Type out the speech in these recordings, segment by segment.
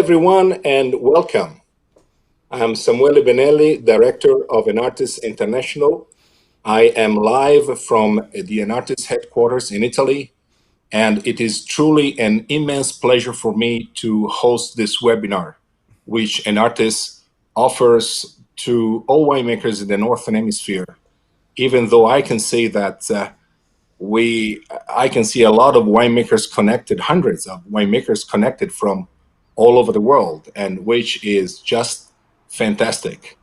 everyone, and welcome. I'm Samuele Benelli, Director of Enartis International. I am live from the Enartis headquarters in Italy, and it is truly an immense pleasure for me to host this webinar, which Enartis offers to all winemakers in the Northern Hemisphere, even though I can say that I can see a lot of winemakers connected, hundreds of winemakers connected from all over the world, and which is just fantastic.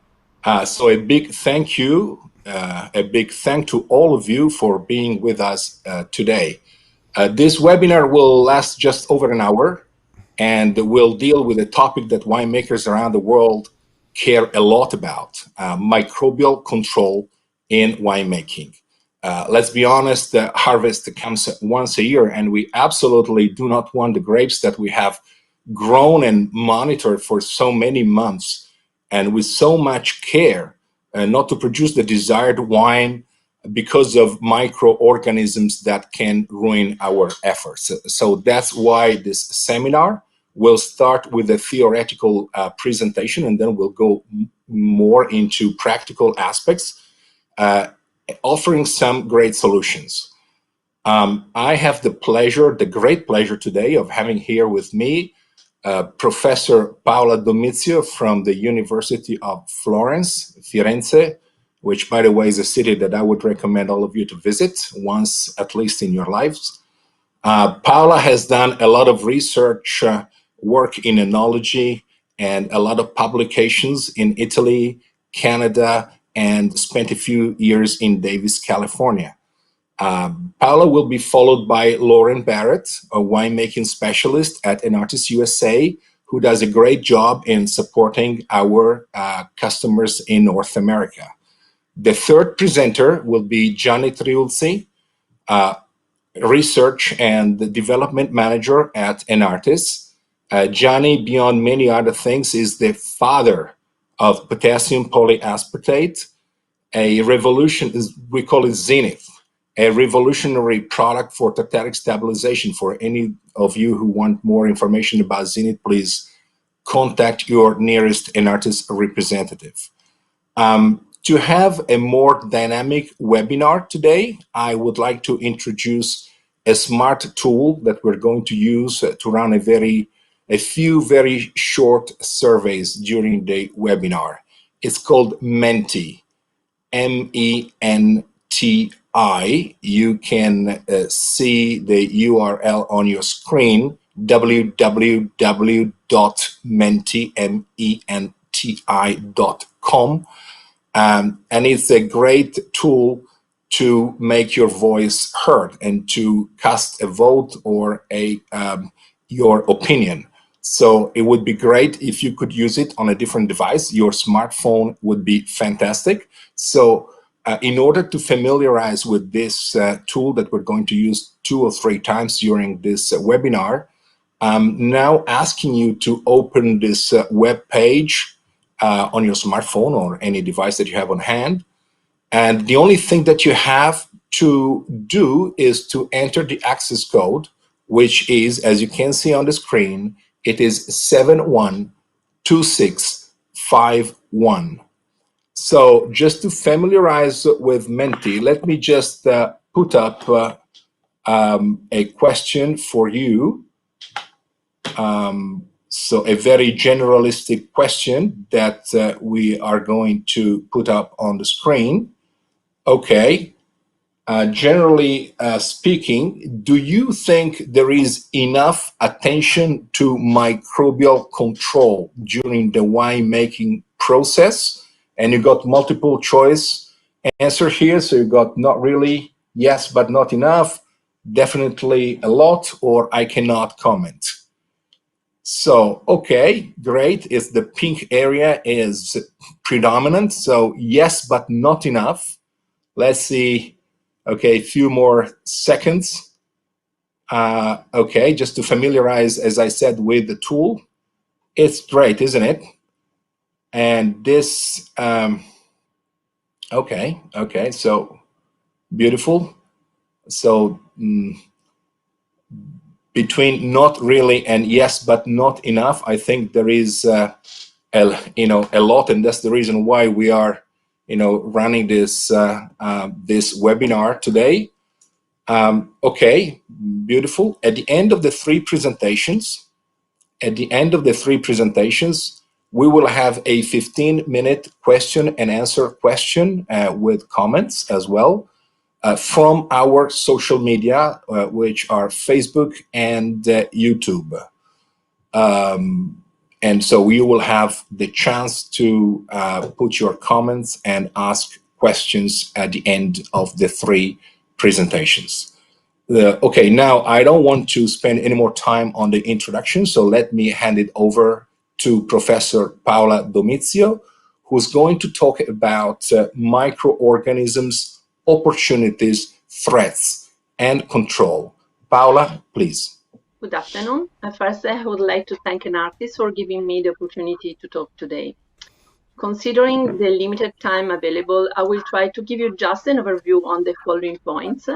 So a big thank you, a big thank to all of you for being with us today. This webinar will last just over an hour, and will deal with a topic that winemakers around the world care a lot about, microbial control in winemaking. Let's be honest, the harvest comes once a year, and we absolutely do not want the grapes that we have grown and monitored for so many months and with so much care not to produce the desired wine because of microorganisms that can ruin our efforts. So that's why this seminar will start with a theoretical presentation, and then we'll go more into practical aspects, offering some great solutions. I have the great pleasure today of having here with me Professor Paola Domizio from the University of Florence, Firenze, which, by the way, is a city that I would recommend all of you to visit once, at least in your lives. Paola has done a lot of research work in enology and a lot of publications in Italy, Canada, and spent a few years in Davis, California. Paola will be followed by Lauren Barrett, a winemaking specialist at Enartis USA, who does a great job in supporting our customers in North America. The third presenter will be Gianni Triulzi, Research and Development Manager at Enartis. Gianni, beyond many other things, is the father of potassium polyaspartate, a revolution, we call it Zenith, a revolutionary product for tartaric stabilization. For any of you who want more information about Zenith, please contact your nearest Enartis representative. To have a more dynamic webinar today, I would like to introduce a smart tool that we're going to use to run a few very short surveys during the webinar. It's called Menti, M-E-N-T-I. You can see the URL on your screen, www.menti.com. And it's a great tool to make your voice heard and to cast a vote or your opinion. So it would be great if you could use it on a different device. Your smartphone would be fantastic. So in order to familiarize with this tool that we're going to use 2 or 3 times during this webinar, I'm now asking you to open this web page on your smartphone or any device that you have on hand. And the only thing that you have to do is to enter the access code, which is, as you can see on the screen, it is 712651. So just to familiarize with Menti, let me just put up a question for you. So a very generalistic question that we are going to put up on the screen. Okay. Generally speaking, do you think there is enough attention to microbial control during the winemaking process? And you got multiple choice answer here. So you got not really, yes, but not enough, definitely a lot, or I cannot comment. So, okay, great. If the pink area is predominant, so yes, but not enough. Let's see. Okay, a few more seconds. Okay, just to familiarize, as I said, with the tool. It's great, isn't it? And this, okay, so beautiful. So between not really and yes, but not enough, I think there is a lot, and that's the reason why we are running this this webinar today. Okay, beautiful. At the end of the three presentations, we will have a 15-minute question and answer question with comments as well from our social media, which are Facebook and YouTube. And so you will have the chance to put your comments and ask questions at the end of the three presentations. Okay, now I don't want to spend any more time on the introduction, so let me hand it over to Professor Paola Domizio, who's going to talk about microorganisms, opportunities, threats, and control. Paola, please. Good afternoon. First, I would like to thank an artist for giving me the opportunity to talk today. Considering the limited time available, I will try to give you just an overview on the following points,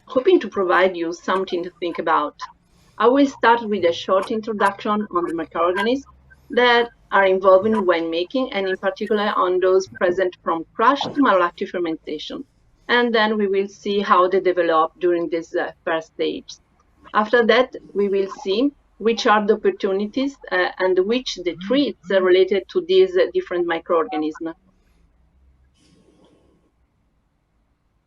hoping to provide you something to think about. I will start with a short introduction on the microorganisms that are involved in winemaking, and in particular on those present from crush to malolactic fermentation. And then we will see how they develop during this first stage. After that, we will see which are the opportunities and which the threats related to these different microorganisms.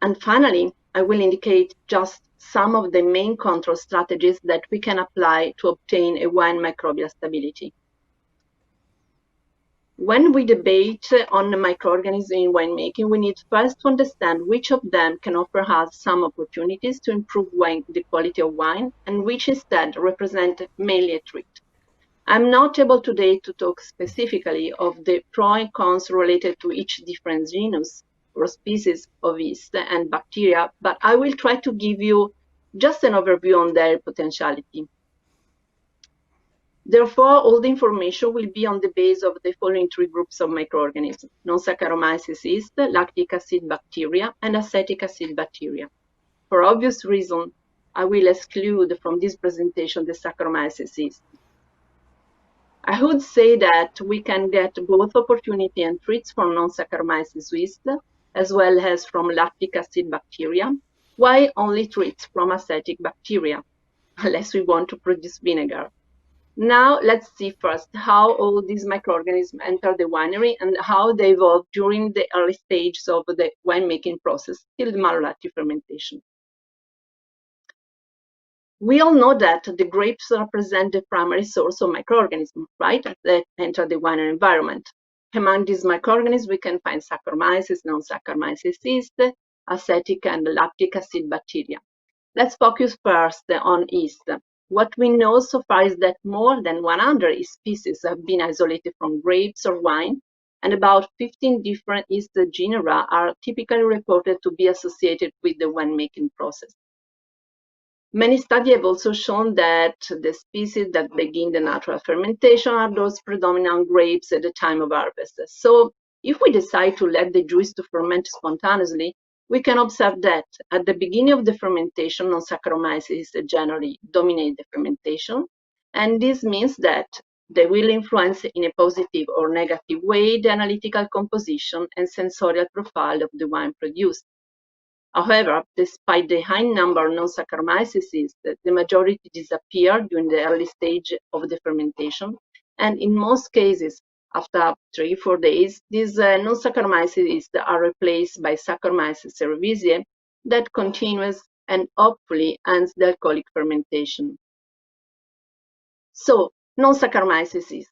And finally, I will indicate just some of the main control strategies that we can apply to obtain a wine microbial stability. When we debate on the microorganisms in winemaking, we need first to understand which of them can offer us some opportunities to improve the quality of wine and which instead represent mainly a threat. I'm not able today to talk specifically of the pros and cons related to each different genus or species of yeast and bacteria, but I will try to give you just an overview on their potentiality. Therefore, all the information will be on the base of the following three groups of microorganisms: non-Saccharomyces yeast, lactic acid bacteria, and acetic acid bacteria. For obvious reasons, I will exclude from this presentation the Saccharomyces yeast. I would say that we can get both opportunity and threats from non-Saccharomyces yeast, as well as from lactic acid bacteria, while only threats from acetic bacteria, unless we want to produce vinegar. Now let's see first how all these microorganisms enter the winery and how they evolve during the early stages of the winemaking process till the malolactic fermentation. We all know that the grapes represent the primary source of microorganisms, right, that enter the winery environment. Among these microorganisms, we can find Saccharomyces, non-Saccharomyces yeast, acetic and lactic acid bacteria. Let's focus first on yeast. What we know so far is that more than 100 species have been isolated from grapes or wine, and about 15 different yeast genera are typically reported to be associated with the winemaking process. Many studies have also shown that the species that begin the natural fermentation are those predominant on grapes at the time of harvest. So if we decide to let the juice to ferment spontaneously, we can observe that at the beginning of the fermentation, non-Saccharomyces generally dominate the fermentation, and this means that they will influence in a positive or negative way the analytical composition and sensorial profile of the wine produced. However, despite the high number of non-Saccharomyces yeast, the majority disappear during the early stage of the fermentation, and in most cases, after 3-4 days, these non-Saccharomyces yeast are replaced by Saccharomyces cerevisiae that continues and hopefully ends the alcoholic fermentation. So, non-Saccharomyces yeast.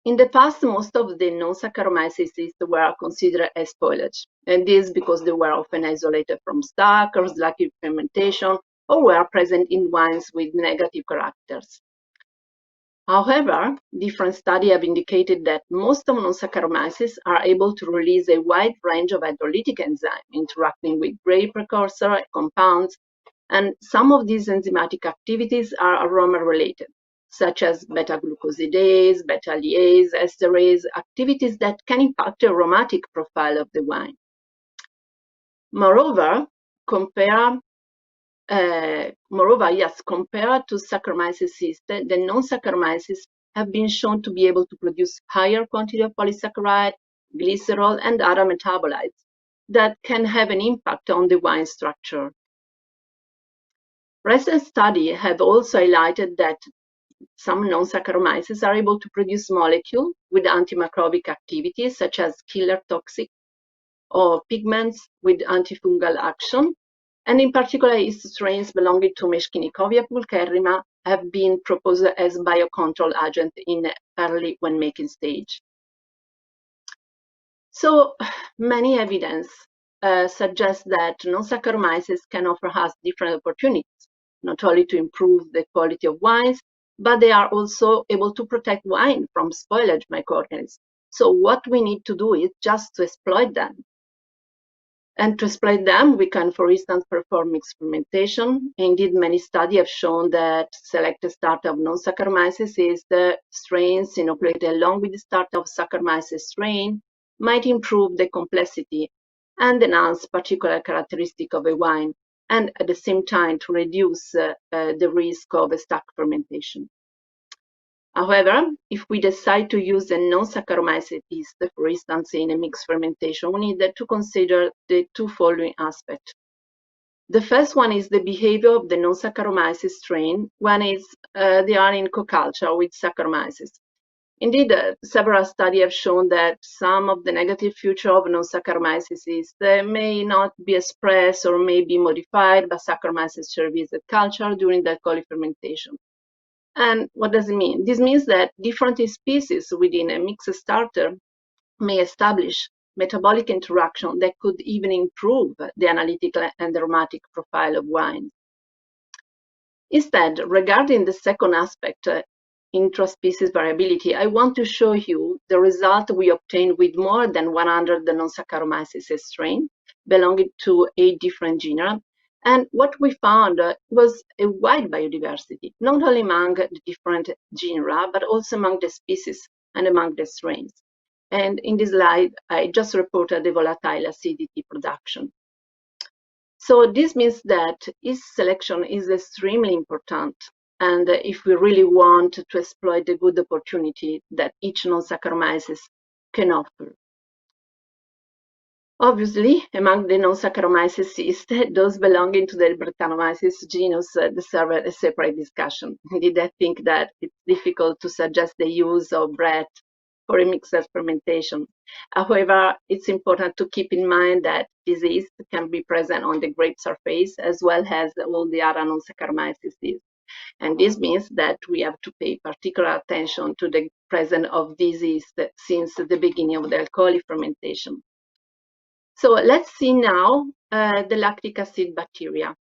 In the past, most of the non-Saccharomyces yeast were considered as spoilage, and this because they were often isolated from stock or sluggish fermentation, or were present in wines with negative characters. However, different studies have indicated that most of non-Saccharomyces are able to release a wide range of hydrolytic enzymes interacting with grape precursor compounds, and some of these enzymatic activities are aroma-related, such as beta-glucosidase, beta-alliase, esterase, activities that can impact the aromatic profile of the wine. Moreover, compare Moreover, yes, compared to Saccharomyces cyst, the non-Saccharomyces have been shown to be able to produce higher quantity of polysaccharide, glycerol, and other metabolites that can have an impact on the wine structure. Recent studies have also highlighted that some non-Saccharomyces are able to produce molecules with antimicrobic activity, such as killer toxic or pigments with antifungal action. And in particular, yeast strains belonging to Meschinikovia pulcherrima have been proposed as biocontrol agent in early winemaking stage. So many evidence suggests that non-Saccharomyces can offer us different opportunities, not only to improve the quality of wines, but they are also able to protect wine from spoilage microorganisms. So what we need to do is just to exploit them. And to exploit them, we can, for instance, perform mixed fermentation. Indeed, many studies have shown that selected start of non-Saccharomyces the strains inoculated along with the start of Saccharomyces strain might improve the complexity and enhance particular characteristic of a wine, and at the same time to reduce the risk of a stuck fermentation. However, if we decide to use a non-Saccharomyces yeast, for instance, in a mixed fermentation, we need to consider the two following aspects. The first one is the behavior of the non-Saccharomyces strain when they are in co-culture with Saccharomyces. Indeed, several studies have shown that some of the negative features of non-Saccharomyces yeast may not be expressed or may be modified by Saccharomyces cerevisiae culture during the alcoholic fermentation. And what does it mean? This means that different species within a mixed starter may establish metabolic interaction that could even improve the analytical and aromatic profile of wine. Instead, regarding the second aspect, intraspecies variability, I want to show you the result we obtained with more than 100 non-Saccharomyces strain belonging to 8 different genera. And what we found was a wide biodiversity, not only among the different genera, but also among the species and among the strains. And in this slide, I just reported the volatile acidity production. So this means that yeast selection is extremely important. And if we really want to exploit the good opportunity that each non-Saccharomyces can offer. Obviously, among the non-Saccharomyces yeast, those belonging to the Brettanomyces genus deserve a separate discussion. Indeed, I think that it's difficult to suggest the use of Brett for a mixed fermentation. However, it's important to keep in mind that this yeast can be present on the grape surface as well as all the other non-Saccharomyces yeast. And this means that we have to pay particular attention to the presence of this yeast since the beginning of the alcoholic fermentation. So let's see now the lactic acid bacteria.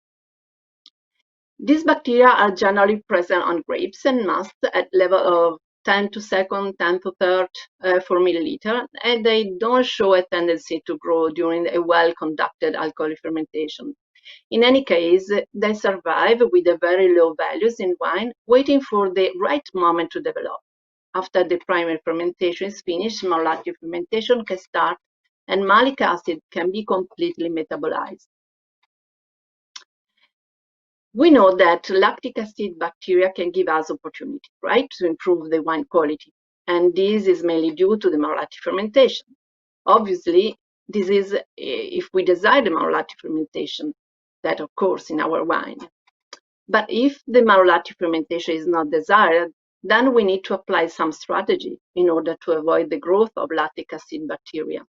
These bacteria are generally present on grapes and must at level of 10 to second, 10 to third per milliliter, and they don't show a tendency to grow during a well-conducted alcoholic fermentation. In any case, they survive with a very low values in wine, waiting for the right moment to develop. After the primary fermentation is finished, malolactic fermentation can start and malic acid can be completely metabolized. We know that lactic acid bacteria can give us opportunity, right, to improve the wine quality. And this is mainly due to the malolactic fermentation. Obviously, this is if we desire the malolactic fermentation that occurs in our wine. But if the malolactic fermentation is not desired, then we need to apply some strategy in order to avoid the growth of lactic acid bacteria.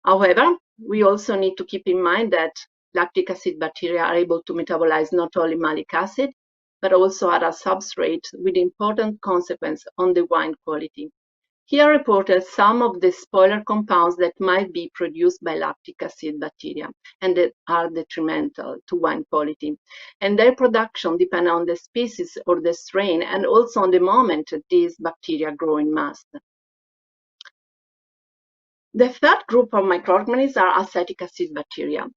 However, we also need to keep in mind that lactic acid bacteria are able to metabolize not only malic acid, but also other substrates with important consequence on the wine quality. Here are reported some of the spoiler compounds that might be produced by lactic acid bacteria and that are detrimental to wine quality. And their production depends on the species or the strain and also on the moment these bacteria grow in mass. The third group of microorganisms are acetic acid bacteria.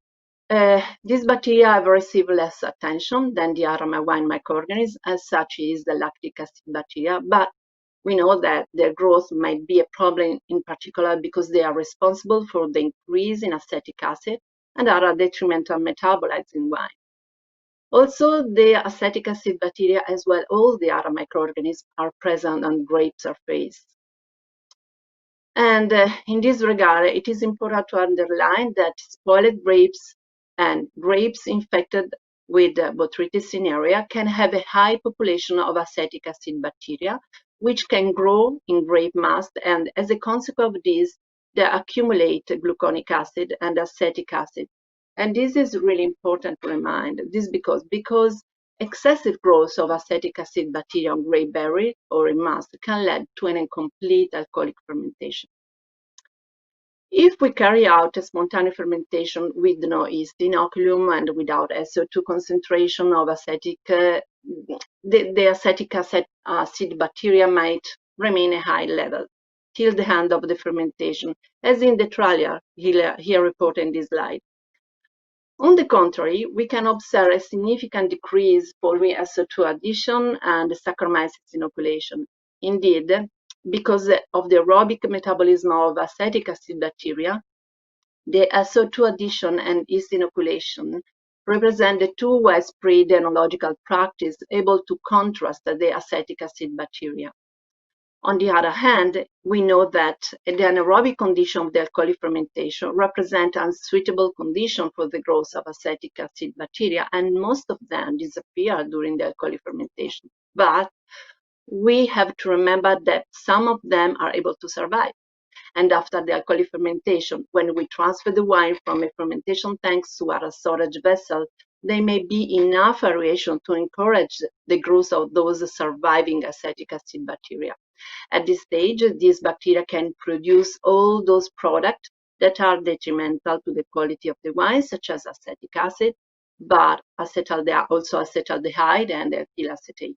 These bacteria have received less attention than the other wine microorganisms, as such is the lactic acid bacteria, but we know that their growth might be a problem in particular because they are responsible for the increase in acetic acid and are detrimental metabolites in wine. Also, the acetic acid bacteria, as well all the other microorganisms, are present on grape surface. And in this regard, it is important to underline that spoiled grapes and grapes infected with Botrytis cinerea can have a high population of acetic acid bacteria, which can grow in grape mast, and as a consequence of this, they accumulate gluconic acid and acetic acid. And this is really important to remind this because excessive growth of acetic acid bacteria on grape berry or in mast can lead to an incomplete alcoholic fermentation. If we carry out a spontaneous fermentation with no yeast inoculum and without SO2 concentration of acetic, the acetic acid bacteria might remain at high level till the end of the fermentation, as in the trial here reported in this slide. On the contrary, we can observe a significant decrease following SO2 addition and Saccharomyces inoculation. Indeed, because of the aerobic metabolism of acetic acid bacteria, the SO2 addition and yeast inoculation represent the two widespread enological practice able to contrast the acetic acid bacteria. On the other hand, we know that the anaerobic condition of the alcoholic fermentation represent unsuitable condition for the growth of acetic acid bacteria, and most of them disappear during the alcoholic fermentation. But we have to remember that some of them are able to survive. And after the alcoholic fermentation, when we transfer the wine from a fermentation tank to a storage vessel, there may be enough aeration to encourage the growth of those surviving acetic acid bacteria. At this stage, these bacteria can produce all those products that are detrimental to the quality of the wine, such as acetic acid, but also acetaldehyde and ethyl acetate.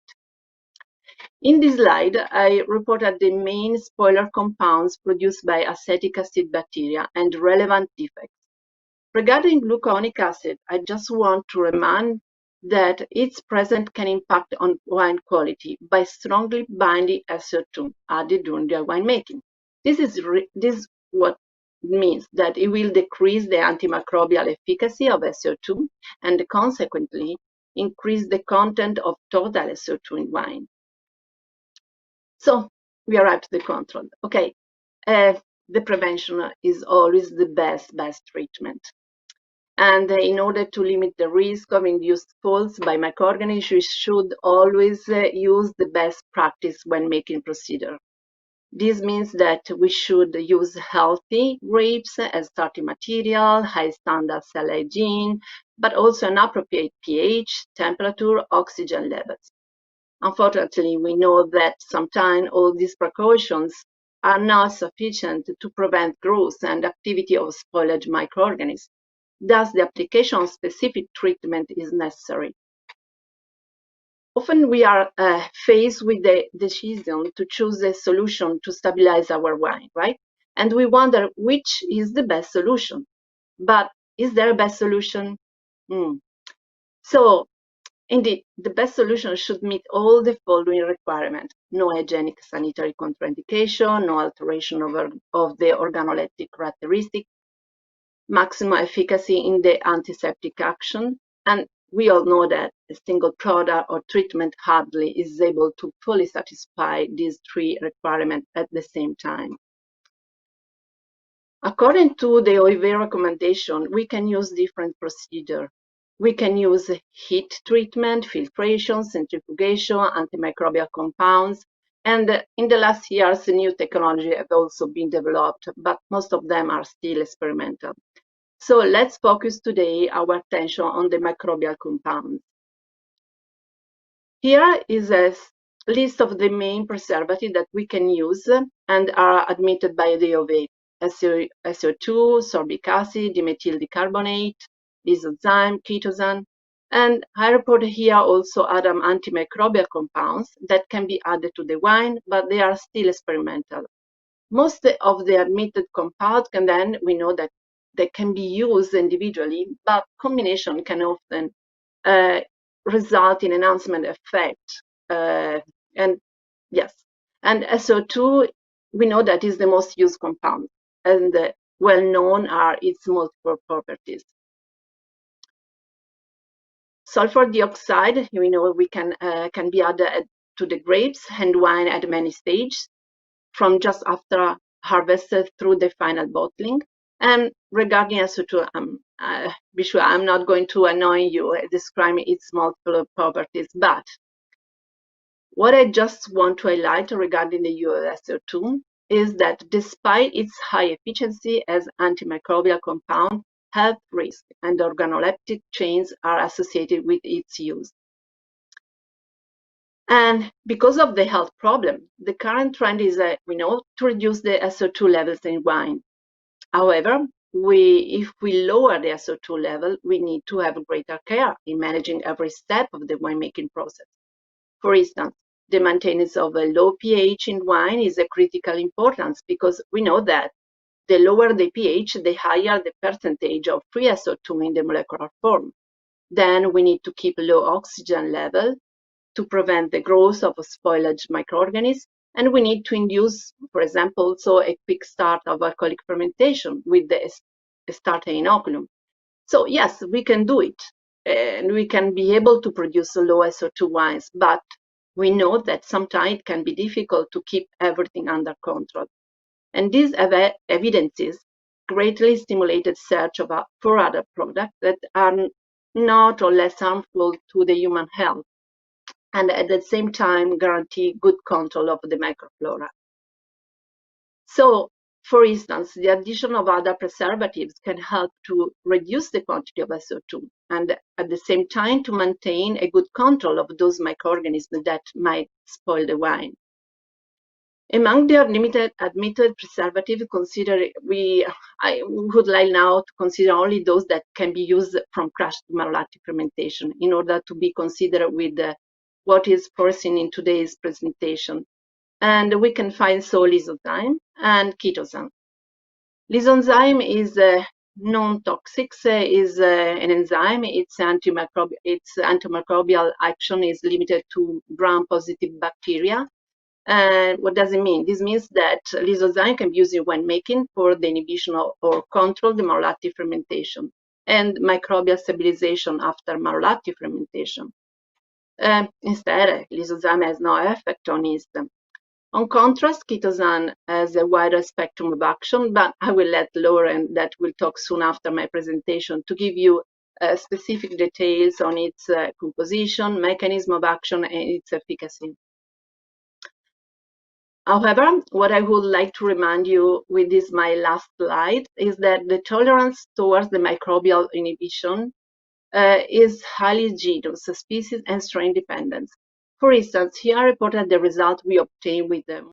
In this slide, I reported the main spoiler compounds produced by acetic acid bacteria and relevant defects. Regarding gluconic acid, I just want to remind that its presence can impact on wine quality by strongly binding SO2 added during the winemaking. This what means that it will decrease the antimicrobial efficacy of SO2 and consequently increase the content of total SO2 in wine. So we arrive to the control. Okay, the prevention is always the best treatment. And in order to limit the risk of induced faults by microorganisms, we should always use the best practice when making procedure. This means that we should use healthy grapes as starting material, high standard cell hygiene, but also an appropriate pH, temperature, oxygen levels. Unfortunately, we know that sometimes all these precautions are not sufficient to prevent growth and activity of spoilage microorganisms. Thus, the application of specific treatment is necessary. Often we are faced with the decision to choose a solution to stabilize our wine, right? And we wonder which is the best solution. But is there a best solution? So, indeed, the best solution should meet all the following requirements: no hygienic sanitary contraindication, no alteration of the organoleptic characteristic, maximum efficacy in the antiseptic action, and we all know that a single product or treatment hardly is able to fully satisfy these three requirements at the same time. According to the OIV recommendation, we can use different procedures. We can use heat treatment, filtration, centrifugation, antimicrobial compounds, and in the last years, new technology have also been developed, but most of them are still experimental. So let's focus today our attention on the microbial compounds. Here is a list of the main preservatives that we can use and are admitted by the OIV: SO2, sorbic acid, dimethyl dicarbonate, lysozyme, chitosan, and I report here also other antimicrobial compounds that can be added to the wine, but they are still experimental. Most of the admitted compounds we know that they can be used individually, but combination can often result in enhancement effect. And yes, and SO2, we know that is the most used compound, and well known are its multiple properties. Sulfur dioxide, we can be added to the grapes and wine at many stages, from just after harvested through the final bottling. And regarding SO2, be sure I'm not going to annoy you describing its multiple properties, but what I just want to highlight regarding the USO2 is that despite its high efficiency as antimicrobial compound, health risk and organoleptic chains are associated with its use. And because of the health problem, the current trend is, to reduce the SO2 levels in wine. However, if we lower the SO2 level, we need to have greater care in managing every step of the winemaking process. For instance, the maintenance of a low pH in wine is of critical importance because we know that the lower the pH, the higher the percentage of free SO2 in the molecular form. Then we need to keep low oxygen level to prevent the growth of spoilage microorganisms, and we need to induce, for example, also a quick start of alcoholic fermentation with the starter inoculum. So yes, we can do it, and we can be able to produce low SO2 wines, but we know that sometimes it can be difficult to keep everything under control. And these evidences greatly stimulated search for other products that are not or less harmful to the human health, and at the same time guarantee good control of the microflora. So, for instance, the addition of other preservatives can help to reduce the quantity of SO2 and at the same time to maintain a good control of those microorganisms that might spoil the wine. Among the admitted preservatives, I would like now to consider only those that can be used from crush to malolactic fermentation in order to be considered with what is foreseen in today's presentation. And we can find lysozyme and chitosan. Lysozyme is non-toxic, is an enzyme. Its antimicrobial action is limited to gram-positive bacteria. And what does it mean? This means that lysozyme can be used in winemaking for the inhibition or control the malolactic fermentation and microbial stabilization after malolactic fermentation. Instead, lysozyme has no effect on yeast. On contrast, chitosan has a wider spectrum of action, but I will let Lauren, that will talk soon after my presentation, to give you specific details on its composition, mechanism of action, and its efficacy. However, what I would like to remind you with this, my last slide, is that the tolerance towards the microbial inhibition is highly heterogeneous, species and strain dependent. For instance, here I reported the result we obtained with them.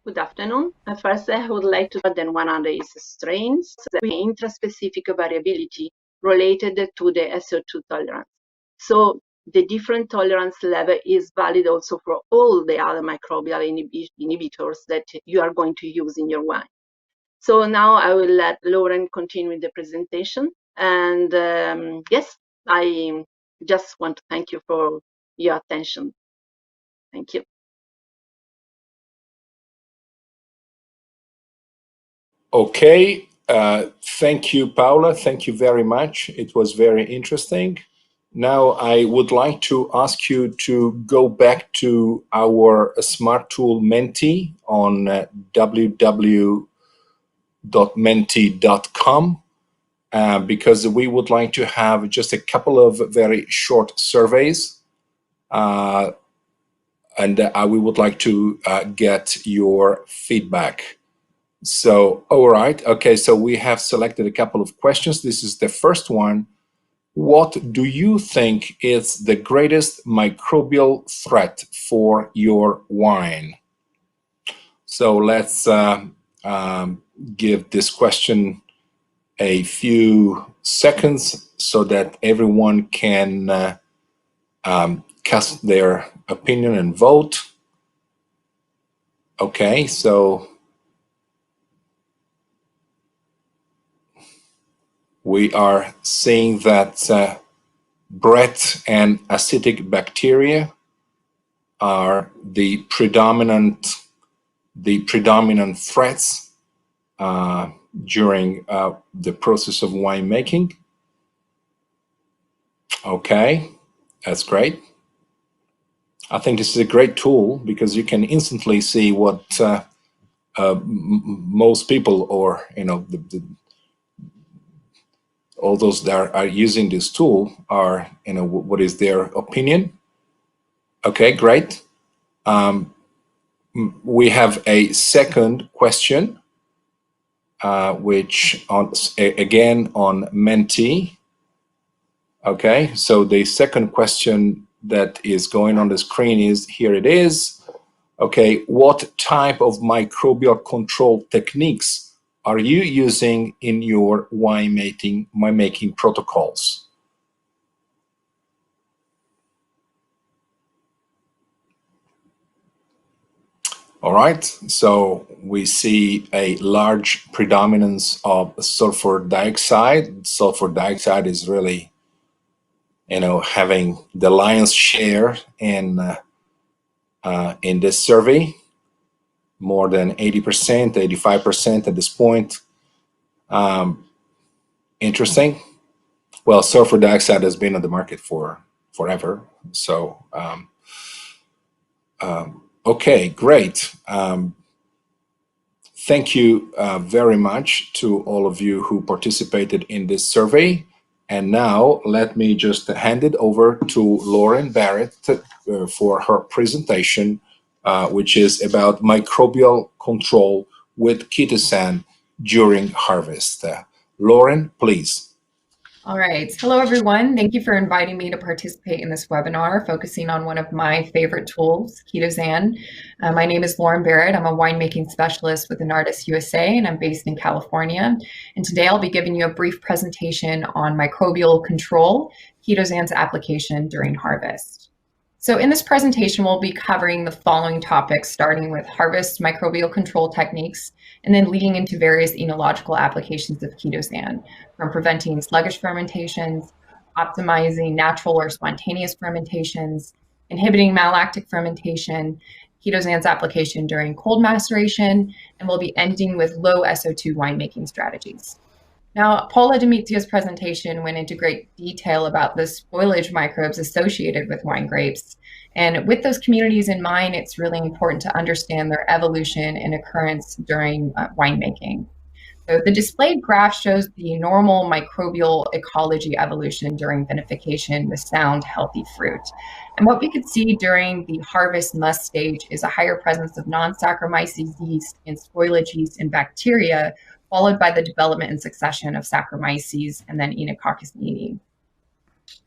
Good afternoon. First, I would like to more than 100 strains with intraspecific variability related to the SO2 tolerance. So the different tolerance level is valid also for all the other microbial inhibitors that you are going to use in your wine. So now I will let Lauren continue with the presentation. And yes, I just want to thank you for your attention. Thank you. Okay, thank you, Paola. Thank you very much. It was very interesting. Now I would like to ask you to go back to our Smart Tool Menti on www.menti.com because we would like to have just a couple of very short surveys and we would like to get your feedback. So, all right. Okay, so we have selected a couple of questions. This is the first one. What do you think is the greatest microbial threat for your wine? So let's give this question a few seconds so that everyone can cast their opinion and vote. Okay, so we are seeing that Brett and acidic bacteria are the predominant threats during the process of winemaking. Okay, That's great. I think this is a great tool because you can instantly see what most people, or all those that are using this tool are, what is their opinion. Okay, great. We have a second question, which again on Menti. Okay, so the second question that is going on the screen is, here it is. Okay, what type of microbial control techniques are you using in your winemaking protocols? All right, so we see a large predominance of sulfur dioxide. Sulfur dioxide is really, having the lion's share in this survey, more than 80%, 85% at this point. Interesting. Well, sulfur dioxide has been on the market for forever. So, okay, great. Thank you very much to all of you who participated in this survey. And now let me just hand it over to Lauren Barrett for her presentation, which is about microbial control with Chitosan during harvest. Lauren, please. All right. Hello, everyone. Thank you for inviting me to participate in this webinar focusing on one of my favorite tools, Chitosan. My name is Lauren Barrett. I'm a winemaking specialist with Enartis USA, and I'm based in California. And today I'll be giving you a brief presentation on microbial control, Chitosan's application during harvest. So in this presentation, we'll be covering the following topics, starting with harvest microbial control techniques, and then leading into various enological applications of Chitosan, from preventing sluggish fermentations, optimizing natural or spontaneous fermentations, inhibiting malolactic fermentation, Chitosan's application during cold maceration, and we'll be ending with low SO2 winemaking strategies. Now, Paula Dimitriou's presentation went into great detail about the spoilage microbes associated with wine grapes. And with those communities in mind, it's really important to understand their evolution and occurrence during winemaking. So the displayed graph shows the normal microbial ecology evolution during vinification with sound, healthy fruit. And what we could see during the harvest must stage is a higher presence of non-Saccharomyces yeast and spoilage yeast and bacteria, followed by the development and succession of Saccharomyces and then Enococcus neeae.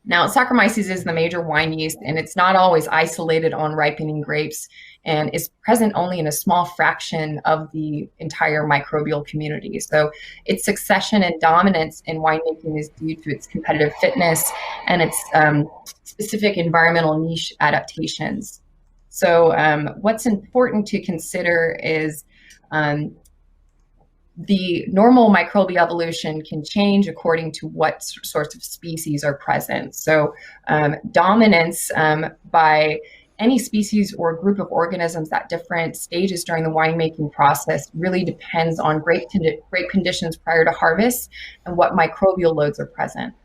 Now, Saccharomyces is the major wine yeast, and it's not always isolated on ripening grapes and is present only in a small fraction of the entire microbial community. So its succession and dominance in winemaking is due to its competitive fitness and its specific environmental niche adaptations. So what's important to consider is the normal microbial evolution can change according to what sorts of species are present. So dominance by any species or group of organisms at different stages during the winemaking process really depends on grape conditions prior to harvest and what microbial loads are present.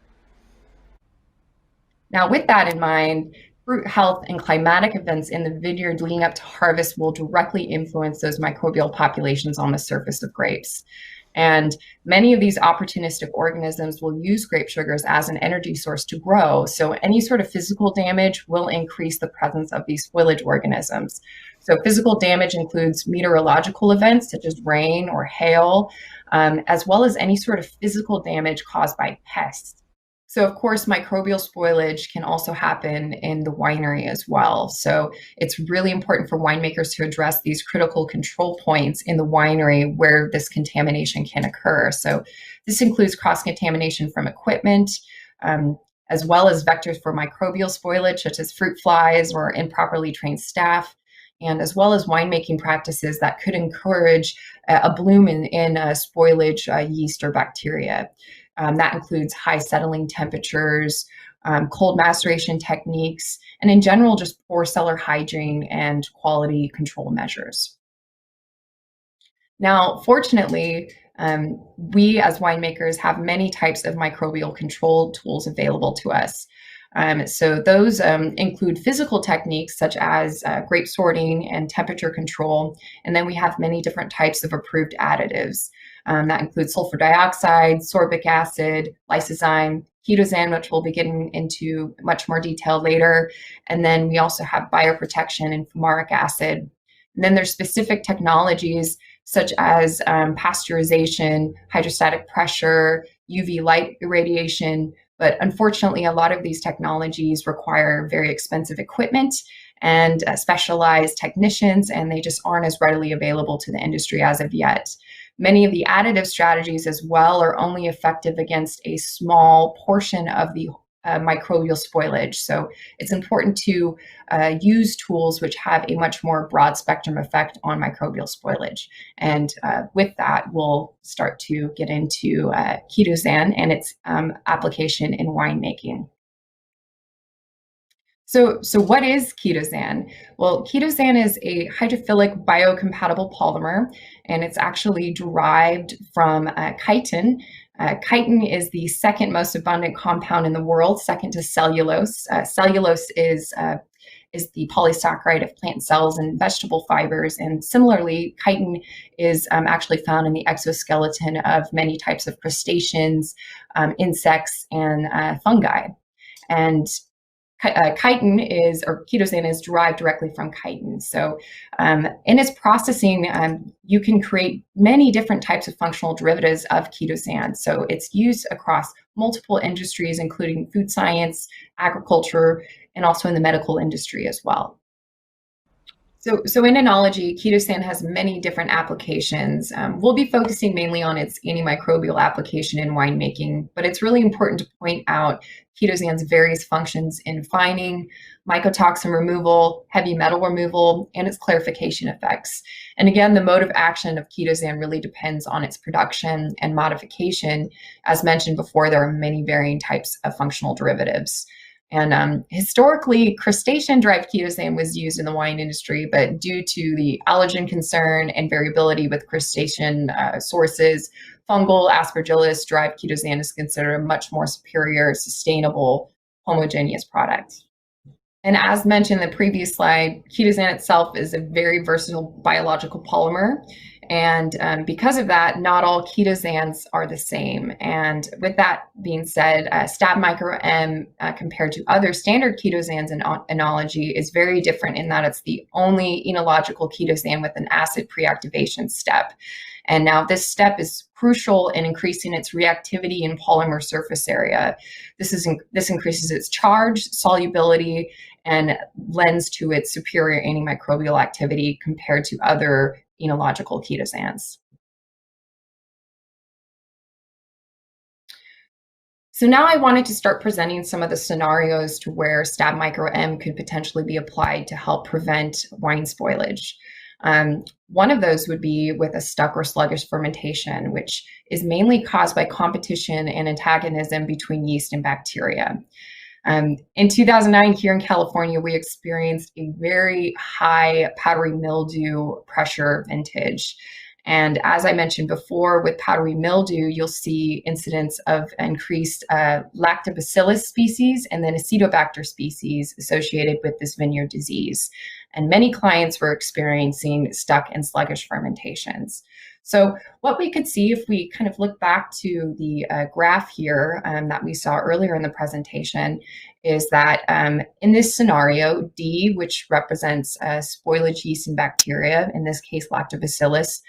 Now, with that in mind, fruit health and climatic events in the vineyard leading up to harvest will directly influence those microbial populations on the surface of grapes. And many of these opportunistic organisms will use grape sugars as an energy source to grow. So any sort of physical damage will increase the presence of these spoilage organisms. So physical damage includes meteorological events such as rain or hail, as well as any sort of physical damage caused by pests. So of course, microbial spoilage can also happen in the winery as well. So it's really important for winemakers to address these critical control points in the winery where this contamination can occur. So this includes cross-contamination from equipment, as well as vectors for microbial spoilage, such as fruit flies or improperly trained staff, and as well as winemaking practices that could encourage a bloom in spoilage yeast or bacteria. That includes high settling temperatures, cold maceration techniques, and in general, just poor cellar hygiene and quality control measures. Now, fortunately, we as winemakers have many types of microbial control tools available to us. So those include physical techniques such as grape sorting and temperature control. And then we have many different types of approved additives. That includes sulfur dioxide, sorbic acid, lysozyme, chitosan, which we'll be getting into much more detail later. And then we also have bioprotection and fumaric acid. And then there's specific technologies such as pasteurization, hydrostatic pressure, UV light irradiation. But unfortunately, a lot of these technologies require very expensive equipment and specialized technicians, and they just aren't as readily available to the industry as of yet. Many of the additive strategies as well are only effective against a small portion of the microbial spoilage. So it's important to use tools which have a much more broad spectrum effect on microbial spoilage. And with that, we'll start to get into Chitosan and its application in winemaking. So what is Chitosan? Well, Chitosan is a hydrophilic biocompatible polymer, and it's actually derived from chitin. Chitin is the second most abundant compound in the world, second to cellulose. Cellulose is the polysaccharide of plant cells and vegetable fibers, and similarly, chitin is actually found in the exoskeleton of many types of crustaceans, insects, and fungi. And Chitosan is derived directly from chitin. So in its processing, you can create many different types of functional derivatives of chitosan. So it's used across multiple industries, including food science, agriculture, and also in the medical industry as well. So in enology, chitosan has many different applications. We'll be focusing mainly on its antimicrobial application in winemaking, but it's really important to point out chitosan's various functions in fining, mycotoxin removal, heavy metal removal, and its clarification effects. And again, the mode of action of chitosan really depends on its production and modification. As mentioned before, there are many varying types of functional derivatives. And historically, crustacean-derived chitosan was used in the wine industry, but due to the allergen concern and variability with crustacean sources, fungal aspergillus-derived chitosan is considered a much more superior, sustainable, homogeneous product. And as mentioned in the previous slide, chitosan itself is a very versatile biological polymer. And because of that, not all chitosans are the same. And with that being said, Stab Micro M compared to other standard chitosans in enology is very different in that it's the only enological chitosan with an acid preactivation step. And now this step is crucial in increasing its reactivity in polymer surface area. This increases its charge, solubility, and lends to its superior antimicrobial activity compared to other enological chitosans. So now I wanted to start presenting some of the scenarios to where Stab Micro M could potentially be applied to help prevent wine spoilage. One of those would be with a stuck or sluggish fermentation, which is mainly caused by competition and antagonism between yeast and bacteria. In 2009, here in California, we experienced a very high powdery mildew pressure vintage. And as I mentioned before, with powdery mildew, you'll see incidents of increased lactobacillus species and then acetobacter species associated with this vineyard disease. And many clients were experiencing stuck and sluggish fermentations. So what we could see if we kind of look back to the graph here that we saw earlier in the presentation is that in this scenario, D, which represents spoilage yeast and bacteria, in this case lactobacillus,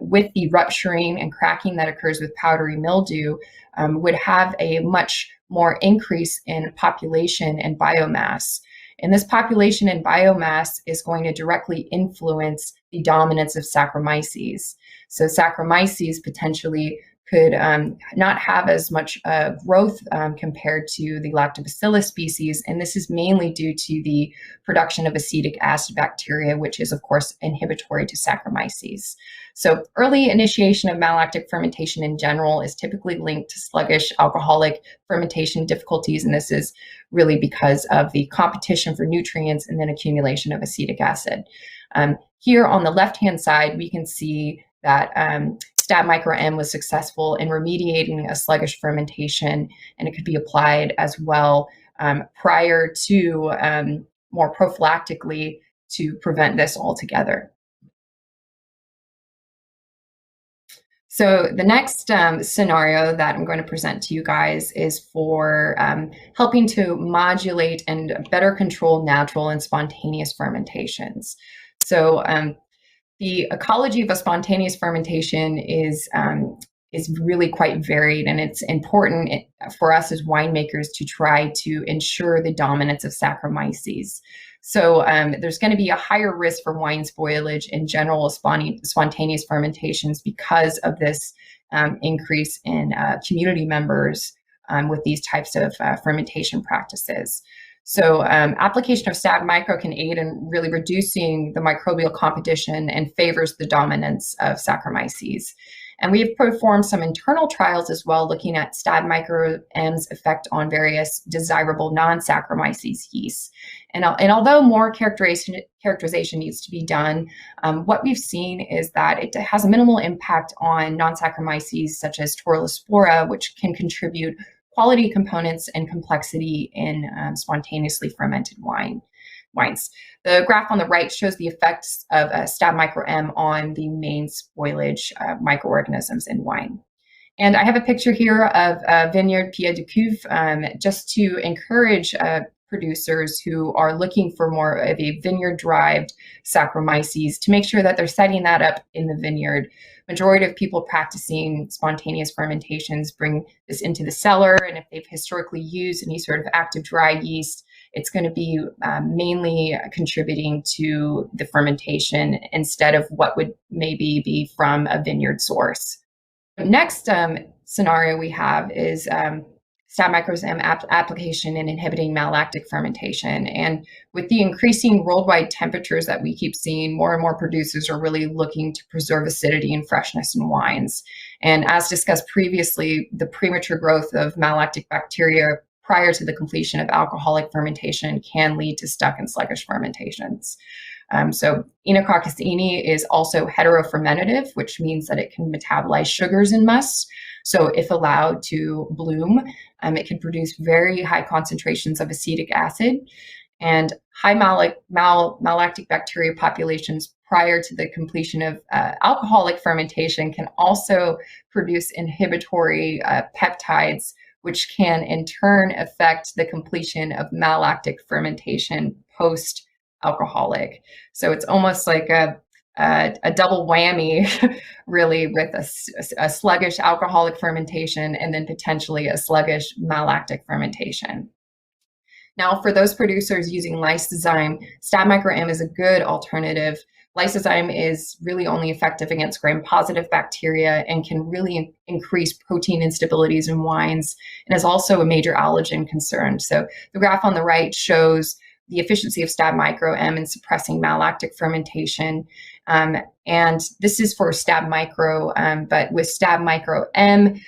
with the rupturing and cracking that occurs with powdery mildew, would have a much more increase in population and biomass. And this population and biomass is going to directly influence the dominance of Saccharomyces. So Saccharomyces potentially could not have as much growth compared to the lactobacillus species. And this is mainly due to the production of acetic acid bacteria, which is, of course, inhibitory to Saccharomyces. So early initiation of malolactic fermentation in general is typically linked to sluggish alcoholic fermentation difficulties. And this is really because of the competition for nutrients and then accumulation of acetic acid. Here on the left-hand side, we can see that Stab Micro M was successful in remediating a sluggish fermentation, and it could be applied as well prior to more prophylactically to prevent this altogether. So the next scenario that I'm going to present to you guys is for helping to modulate and better control natural and spontaneous fermentations. So the ecology of a spontaneous fermentation is really quite varied, and it's important for us as winemakers to try to ensure the dominance of Saccharomyces. So there's going to be a higher risk for wine spoilage in general spontaneous fermentations because of this increase in community members with these types of fermentation practices. So application of Stab-Micro can aid in really reducing the microbial competition and favors the dominance of Saccharomyces. And we've performed some internal trials as well, looking at Stab-Micro-M's effect on various desirable non-Saccharomyces yeasts. And although more characterization needs to be done, what we've seen is that it has a minimal impact on non-Saccharomyces such as Torulaspora, which can contribute quality components and complexity in spontaneously fermented wines. The graph on the right shows the effects of Stab-Micro-M on the main spoilage microorganisms in wine. And I have a picture here of Vineyard Pied de Cuve, just to encourage producers who are looking for more of a vineyard-derived Saccharomyces to make sure that they're setting that up in the vineyard. Majority of people practicing spontaneous fermentations bring this into the cellar, and if they've historically used any sort of active dry yeast, it's going to be mainly contributing to the fermentation instead of what would maybe be from a vineyard source. Next scenario we have is Stab-Micro's application in inhibiting malolactic fermentation. And with the increasing worldwide temperatures that we keep seeing, more and more producers are really looking to preserve acidity and freshness in wines. And as discussed previously, the premature growth of malolactic bacteria prior to the completion of alcoholic fermentation can lead to stuck and sluggish fermentations. So Enococcus eni is also heterofermentative, which means that it can metabolize sugars in must. So if allowed to bloom, it can produce very high concentrations of acetic acid, and high malolactic bacteria populations prior to the completion of alcoholic fermentation can also produce inhibitory peptides, which can in turn affect the completion of malolactic fermentation post-alcoholic. So it's almost like a double whammy, really, with a sluggish alcoholic fermentation and then potentially a sluggish malolactic fermentation. Now, for those producers using lysozyme, Stab-Micro-M is a good alternative. Lysozyme is really only effective against gram-positive bacteria and can really increase protein instabilities in wines, and is also a major allergen concern. So the graph on the right shows the efficiency of Stab-Micro-M in suppressing malolactic fermentation. And this is for Stab-Micro, but with Stab-Micro-M,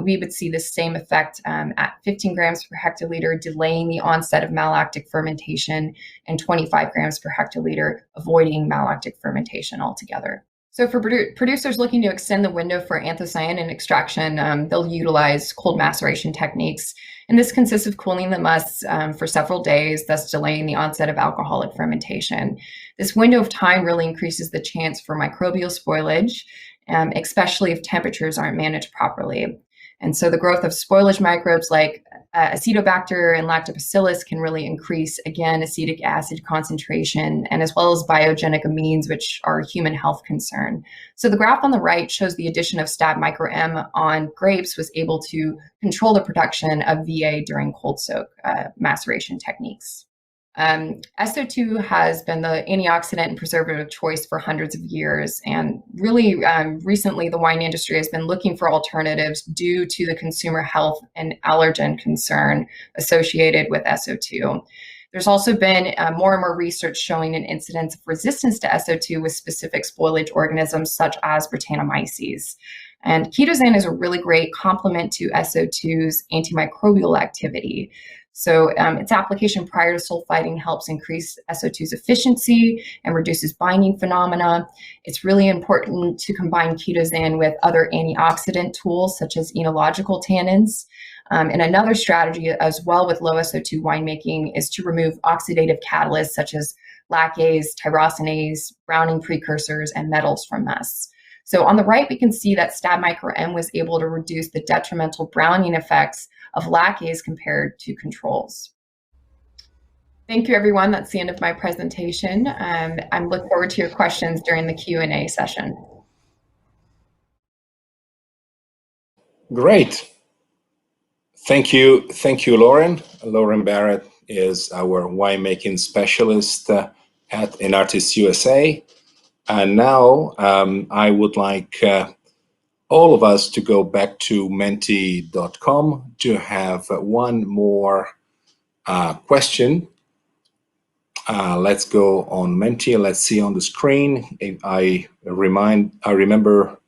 we would see the same effect at 15 grams per hectoliter, delaying the onset of malolactic fermentation, and 25 grams per hectoliter, avoiding malolactic fermentation altogether. So for producers looking to extend the window for anthocyanin extraction, they'll utilize cold maceration techniques. And this consists of cooling the musts for several days, thus delaying the onset of alcoholic fermentation. This window of time really increases the chance for microbial spoilage, especially if temperatures aren't managed properly. And so the growth of spoilage microbes like Acetobacter and Lactobacillus can really increase, again, acetic acid concentration, and as well as biogenic amines, which are a human health concern. So the graph on the right shows the addition of Stab-Micro-M on grapes was able to control the production of VA during cold soak maceration techniques. SO2 has been the antioxidant and preservative of choice for hundreds of years, and really recently the wine industry has been looking for alternatives due to the consumer health and allergen concern associated with SO2. There's also been more and more research showing an incidence of resistance to SO2 with specific spoilage organisms such as Brettanomyces. And Chitosan is a really great complement to SO2's antimicrobial activity. So its application prior to sulfiting helps increase SO2's efficiency and reduces binding phenomena. It's really important to combine Chitosan with other antioxidant tools such as enological tannins. And another strategy as well with low SO2 winemaking is to remove oxidative catalysts such as lacase, tyrosinase, browning precursors, and metals from mess. So on the right, we can see that Stab Micro M was able to reduce the detrimental browning effects of lacase compared to controls. Thank you, everyone. That's the end of my presentation. I'm looking forward to your questions during the Q&A session. Great. Thank you, Lauren. Lauren Barrett is our winemaking specialist at Enartis USA. And now I would like all of us to go back to menti.com to have one more question. Let's go on Menti. Let's see on the screen. I remember.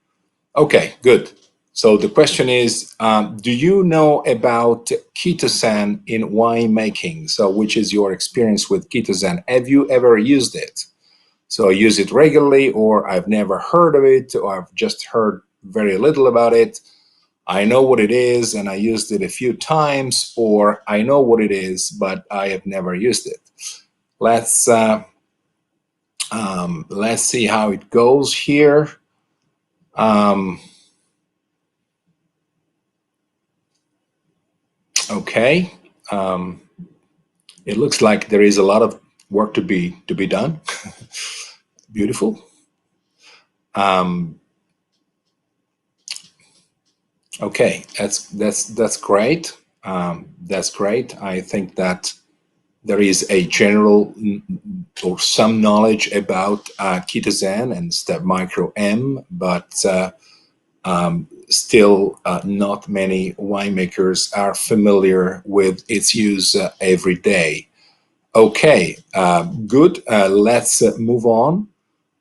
Okay, good. So the question is, do you know about Chitosan in winemaking? So which is your experience with Chitosan? Have you ever used it? So I use it regularly, or I've never heard of it, or I've just heard very little about it. I know what it is, and I used it a few times, or I know what it is, but I have never used it. Let's see how it goes here. Okay. It looks like there is a lot of work to be done. Beautiful. Okay, that's great. That's great. I think that there is a general or some knowledge about Chitosan and Stab Micro M, but still not many winemakers are familiar with its use every day. Okay, good. Let's move on.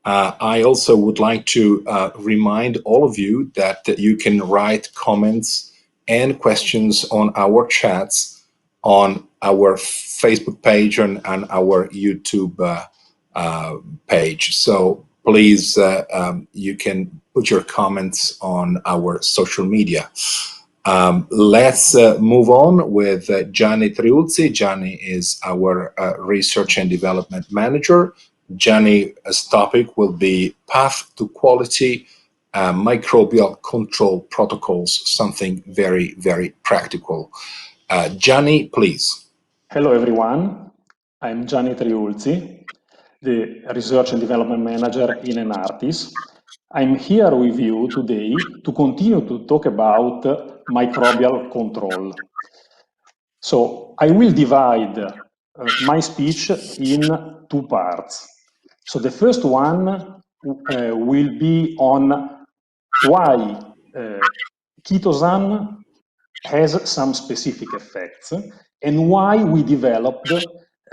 I also would like to remind all of you that you can write comments and questions on our chats on our Facebook page and our YouTube page. So please, you can put your comments on our social media. Let's move on with Gianni Triulzi. Gianni is our Research and Development Manager. Gianni's topic will be Path to Quality, Microbial Control Protocols, something very, very practical. Gianni, please. Hello, everyone. I'm Gianni Triulzi, the Research and Development Manager in Enartis. I'm here with you today to continue to talk about microbial control. So I will divide my speech in two parts. So the first one will be on why Chitosan has some specific effects and why we developed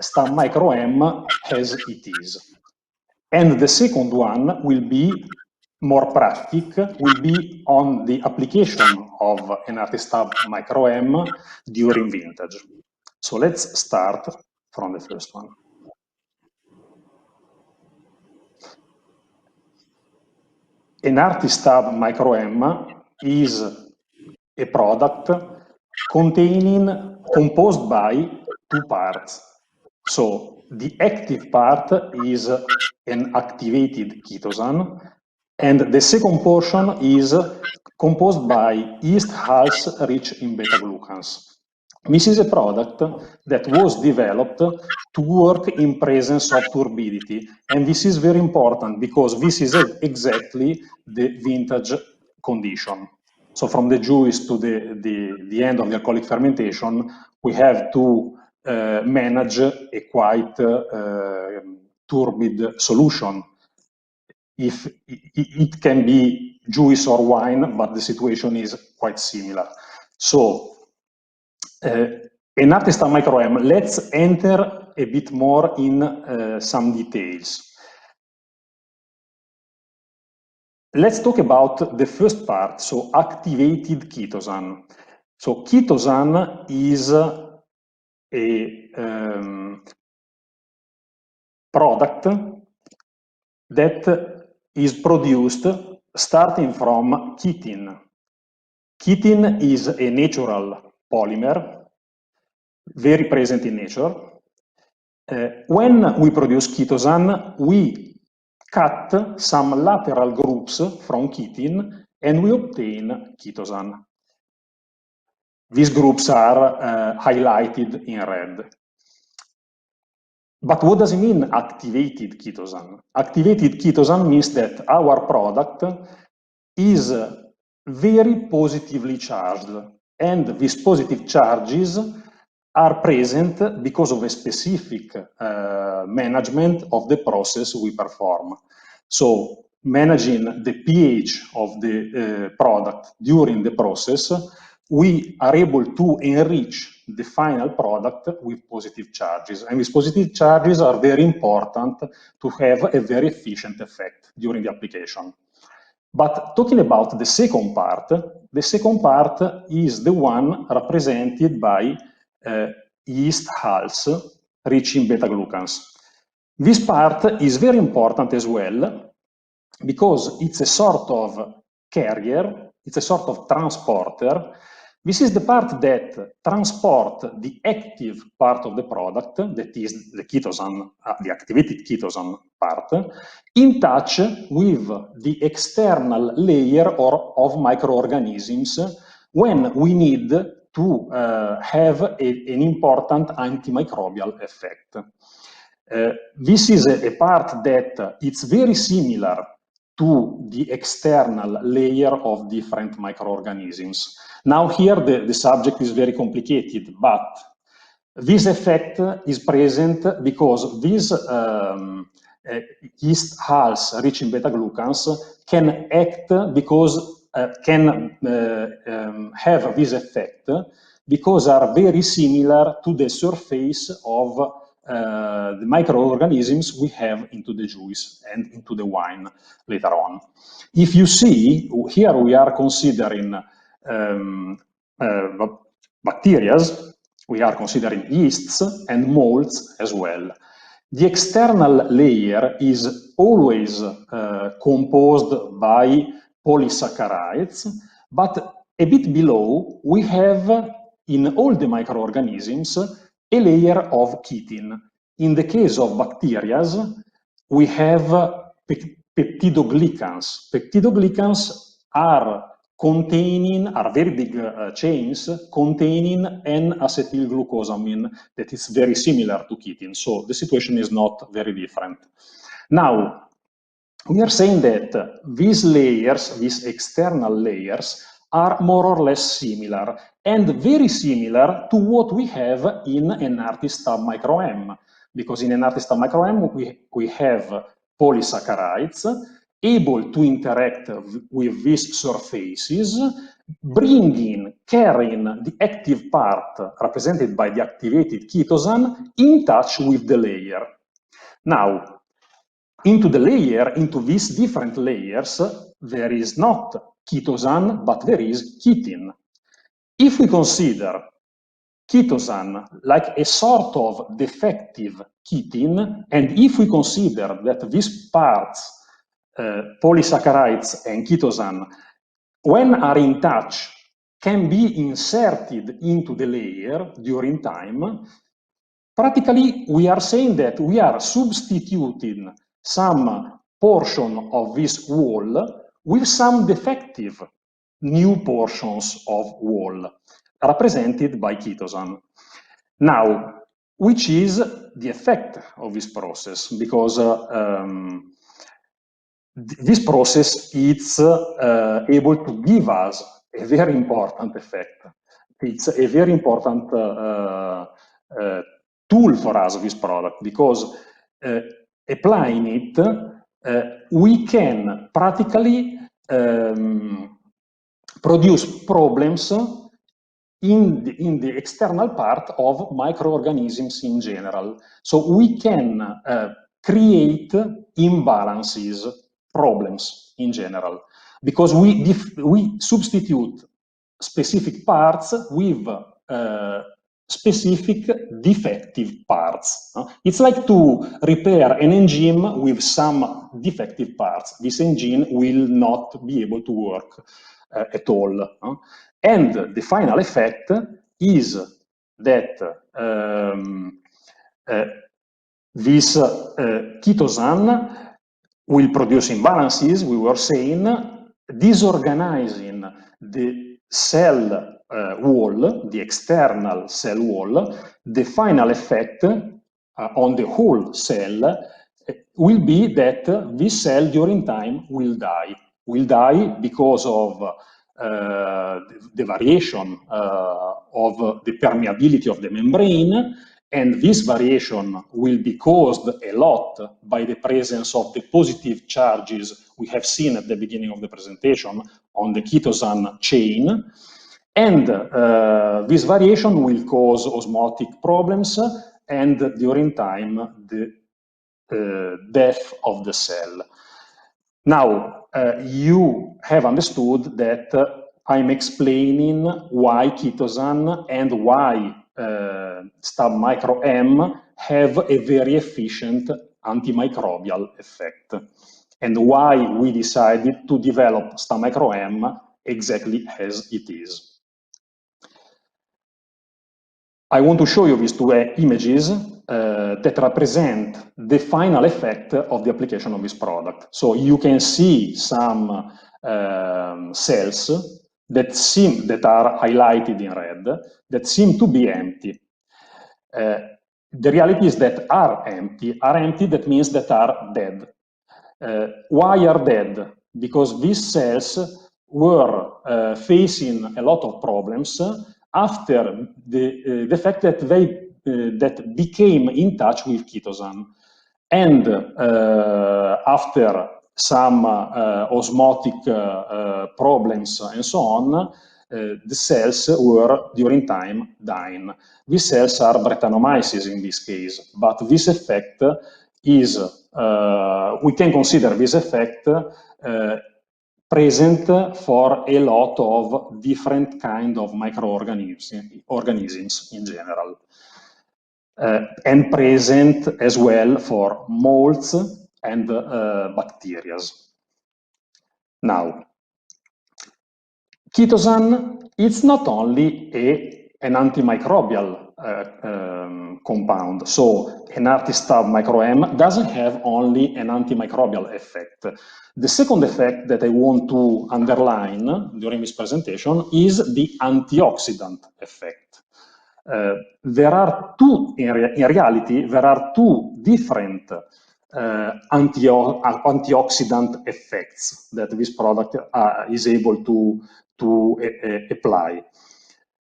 Stab Micro M as it is. And the second one will be more practical, will be on the application of Enartis Stab Micro M during vintage. So let's start from the first one. Enartis Stab Micro M is a product composed by two parts. So the active part is an activated Chitosan, and the second portion is composed by yeast hulls rich in beta-glucans. This is a product that was developed to work in presence of turbidity, and this is very important because this is exactly the vintage condition. So from the juice to the end of the alcoholic fermentation, we have to manage a quite turbid solution. If it can be juice or wine, but the situation is quite similar. So Enartis Stab Micro M, let's enter a bit more in some details. Let's talk about the first part, so activated Chitosan. So Chitosan is a product that is produced starting from chitin. Chitin is a natural polymer, very present in nature. When we produce chitosan, we cut some lateral groups from chitin and we obtain chitosan. These groups are highlighted in red. But what does it mean, activated chitosan? Activated chitosan means that our product is very positively charged, and these positive charges are present because of a specific management of the process we perform. So, managing the pH of the product during the process, we are able to enrich the final product with positive charges. And these positive charges are very important to have a very efficient effect during the application. But talking about the second part is the one represented by yeast hulls rich in beta-glucans. This part is very important as well because it's a sort of carrier, it's a sort of transporter. This is the part that transports the active part of the product, that is the chitosan, the activated chitosan part, in touch with the external layer of microorganisms when we need to have an important antimicrobial effect. This is a part that it's very similar to the external layer of different microorganisms. Now here the subject is very complicated, but this effect is present because these yeast hulls rich in beta-glucans can act because have this effect because are very similar to the surface of the microorganisms we have into the juice and into the wine later on. If you see, here we are considering bacteria, we are considering yeasts and molds as well. The external layer is always composed by polysaccharides, but a bit below we have in all the microorganisms a layer of chitin. In the case of bacteria, we have peptidoglycans. Peptidoglycans are very big chains containing N-acetylglucosamine that is very similar to chitin. So the situation is not very different. Now, we are saying that these layers, these external layers, are more or less similar and very similar to what we have in an artist tab micro M, because in an artist tab micro M we have polysaccharides able to interact with these surfaces, carrying the active part represented by the activated chitosan in touch with the layer. Now, into these different layers, there is not chitosan, but there is chitin. If we consider chitosan like a sort of defective chitin, and if we consider that these parts, polysaccharides and chitosan, when are in touch, can be inserted into the layer during time, practically we are saying that we are substituting some portion of this wall with some defective new portions of wall represented by chitosan. Now, which is the effect of this process? Because this process is able to give us a very important effect. It's a very important tool for us, this product, because applying it, we can practically produce problems in the external part of microorganisms in general. So we can create imbalances, problems in general, because we substitute specific parts with specific defective parts. It's like to repair an engine with some defective parts. This engine will not be able to work at all. And the final effect is that this chitosan will produce imbalances, we were saying, disorganizing the cell wall, the external cell wall. The final effect on the whole cell will be that this cell during time will die. Will die because of the variation of the permeability of the membrane, and this variation will be caused a lot by the presence of the positive charges we have seen at the beginning of the presentation on the chitosan chain. And this variation will cause osmotic problems and during time the death of the cell. Now, you have understood that I'm explaining why chitosan and why StabMicroM have a very efficient antimicrobial effect, and why we decided to develop StabMicroM exactly as it is. I want to show you these two images that represent the final effect of the application of this product. So you can see some cells that are highlighted in red, that seem to be empty. The reality is that are empty. That means that are dead. Why are dead? Because these cells were facing a lot of problems after the fact that they that became in touch with chitosan, and after some osmotic problems and so on, the cells were during time dying. These cells are Brettanomyces in this case, but this effect is, we can consider this effect present for a lot of different kind of microorganisms in general, and present as well for molds and bacteria. Now, chitosan, it's not only an antimicrobial compound. So an StabMicroM doesn't have only an antimicrobial effect. The second effect that I want to underline during this presentation is the antioxidant effect. There are two, in reality, there are two different antioxidant effects that this product is able to apply.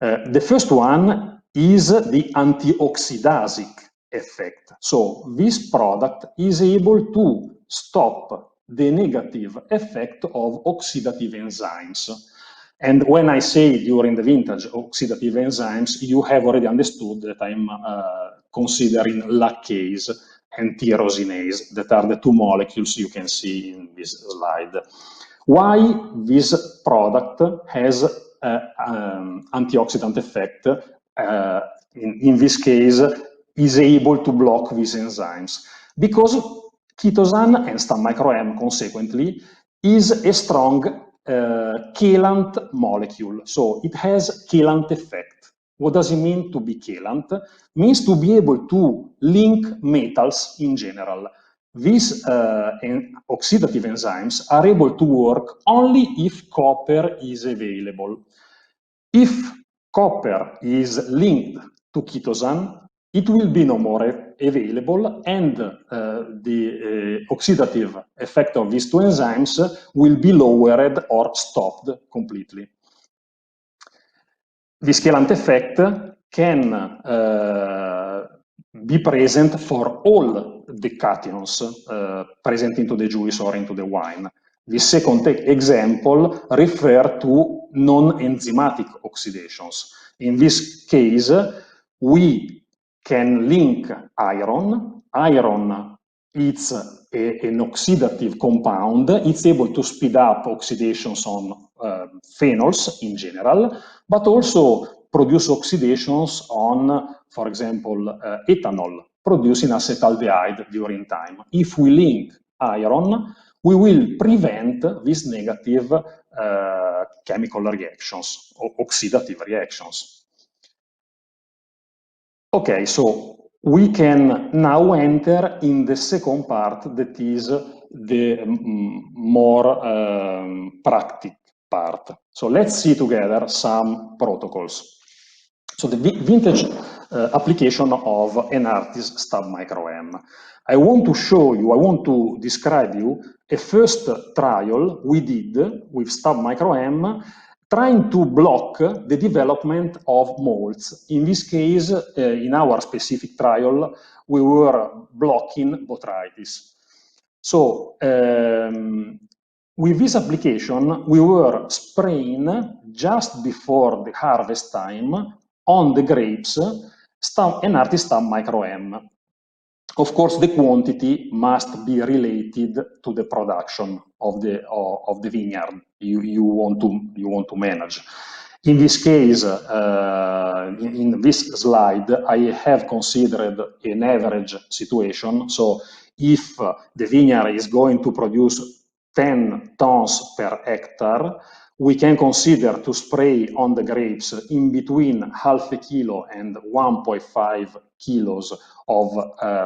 The first one is the antioxidasic effect. So this product is able to stop the negative effect of oxidative enzymes. And when I say during the vintage oxidative enzymes, you have already understood that I'm considering lactase and tyrosinase, that are the two molecules you can see in this slide. Why this product has antioxidant effect, in this case, is able to block these enzymes? Because chitosan and StabMicroM, consequently, is a strong chelant molecule. So it has chelant effect. What does it mean to be chelant? Means to be able to link metals in general. These oxidative enzymes are able to work only if copper is available. If copper is linked to chitosan, it will be no more available, and the oxidative effect of these two enzymes will be lowered or stopped completely. This chelant effect can be present for all the cations present into the juice or into the wine. The second example refers to non-enzymatic oxidations. In this case, we can link iron. Iron, it's an oxidative compound. It's able to speed up oxidations on phenols in general, but also produce oxidations on, for example, ethanol, producing acetaldehyde during time. If we link iron, we will prevent these negative chemical reactions or oxidative reactions. Okay, so we can now enter in the second part, that is the more practical part. So let's see together some protocols. So the vintage application of Enartis Stab Micro M. I want to show you, I want to describe you a first trial we did with Stab Micro M, trying to block the development of molds. In this case, in our specific trial, we were blocking botrytis. So with this application, we were spraying just before the harvest time on the grapes Enartis Stab Micro M. Of course, the quantity must be related to the production of the vineyard you want to manage. In this case, in this slide, I have considered an average situation. So if the vineyard is going to produce 10 tons per hectare, we can consider to spray on the grapes in between half a kilo and 1.5 kilos of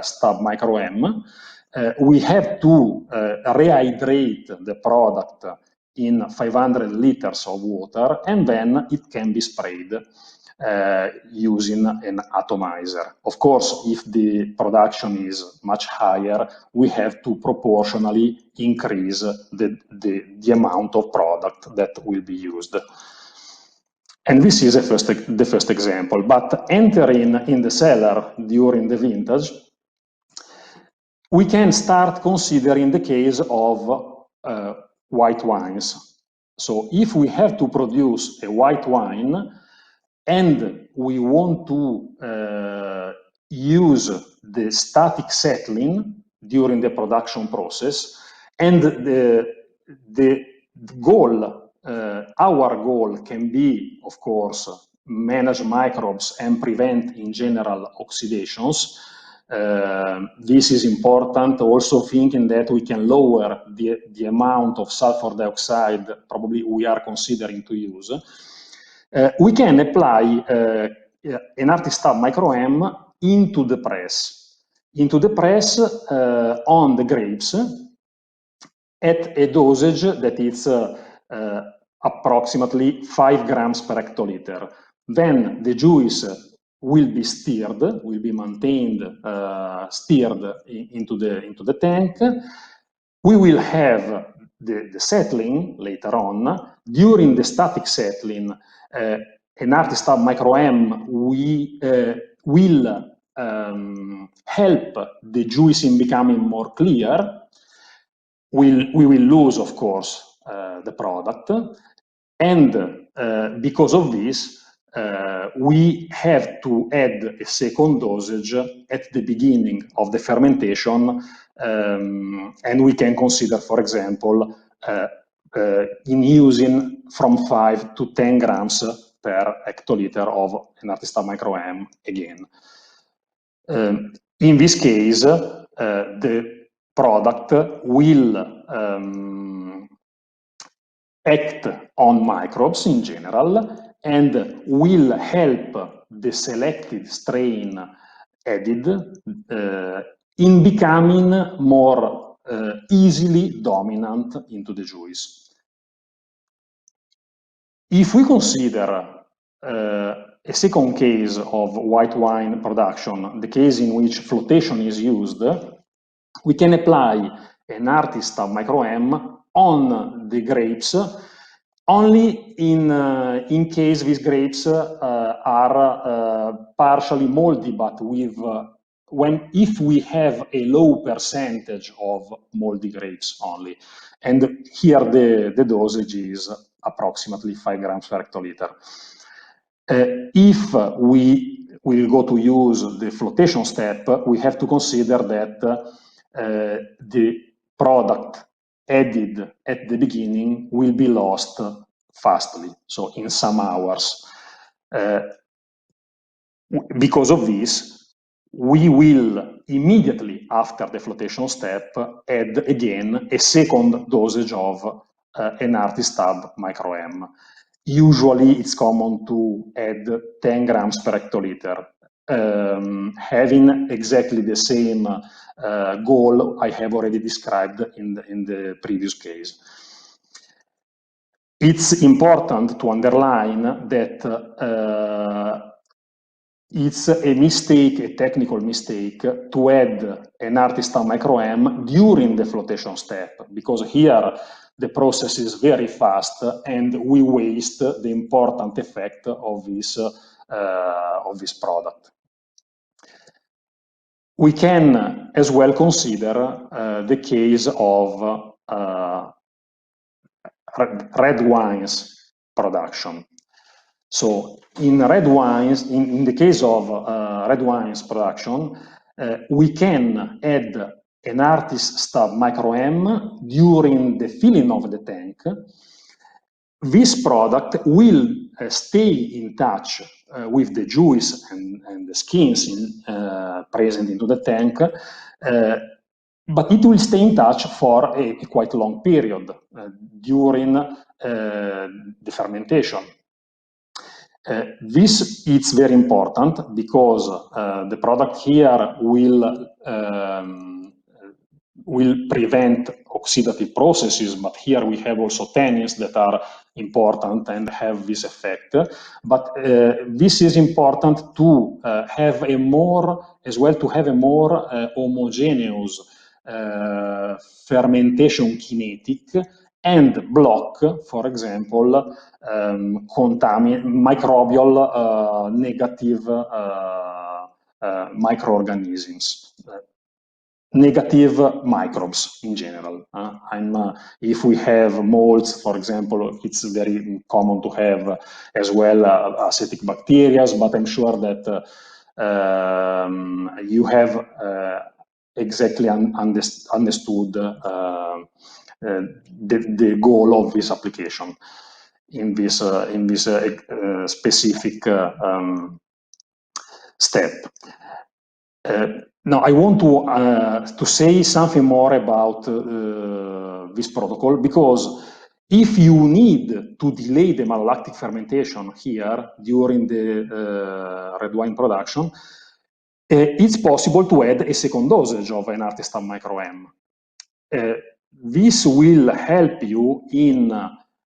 Stab Micro M. We have to rehydrate the product in 500 liters of water, and then it can be sprayed using an atomizer. Of course, if the production is much higher, we have to proportionally increase the amount of product that will be used. And this is the first example. But entering in the cellar during the vintage, we can start considering the case of white wines. So if we have to produce a white wine and we want to use the static settling during the production process, and the goal, our goal can be, of course, manage microbes and prevent, in general, oxidations. This is important, also thinking that we can lower the amount of sulfur dioxide probably we are considering to use. We can apply Enartis Stab Micro M into the press on the grapes at a dosage that is approximately 5 grams per hectoliter. Then the juice will be stirred, will be maintained stirred into the tank. We will have the settling later on. During the static settling, Enartis Stab Micro M will help the juice in becoming more clear. We will lose, of course, the product, and because of this, we have to add a second dosage at the beginning of the fermentation, and we can consider, for example, in using from 5 to 10 grams per hectoliter of Enartis Stab Micro M again. In this case, the product will act on microbes in general and will help the selected strain added in becoming more easily dominant into the juice. If we consider a second case of white wine production, the case in which flotation is used, we can apply Enartis Stab Micro M on the grapes only in case these grapes are partially moldy, but with if we have a low percentage of moldy grapes only. And here the dosage is approximately 5 grams per hectoliter. If we will go to use the flotation step, we have to consider that the product added at the beginning will be lost fastly, so in some hours. Because of this, we will immediately after the flotation step add again a second dosage of an Artistab micro-M. Usually it's common to add 10 grams per hectoliter, having exactly the same goal I have already described in the previous case. It's important to underline that it's a mistake, a technical mistake, to add an Artistab micro-M during the flotation step, because here the process is very fast and we waste the important effect of this product. We can as well consider the case of red wines production. So in red wines, in the case of red wines production, we can add an Artistab micro-M during the filling of the tank. This product will stay in touch with the juice and the skins present into the tank, but it will stay in touch for a quite long period during the fermentation. This is very important because the product here will prevent oxidative processes, but here we have also tannins that are important and have this effect. But this is important to have a more, as well, to have a more homogeneous fermentation kinetic and block, for example, microbial negative microorganisms, negative microbes in general. If we have molds, for example, it's very common to have as well acetic bacteria, but I'm sure that you have exactly understood the goal of this application in this specific step. Now I want to say something more about this protocol, because if you need to delay the malolactic fermentation here during the red wine production, it's possible to add a second dosage of an Artistab micro-M. This will help you in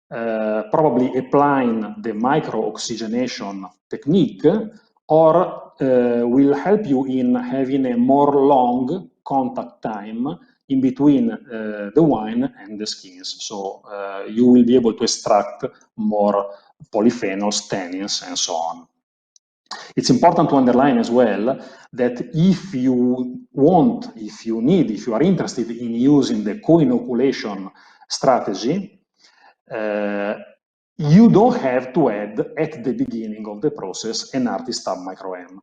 probably applying the micro-oxygenation technique, or will help you in having a more long contact time in between the wine and the skins. So you will be able to extract more polyphenols, tannins, and so on. It's important to underline as well that if you want, if you are interested in using the co-inoculation strategy, you don't have to add at the beginning of the process an Artistab micro-M,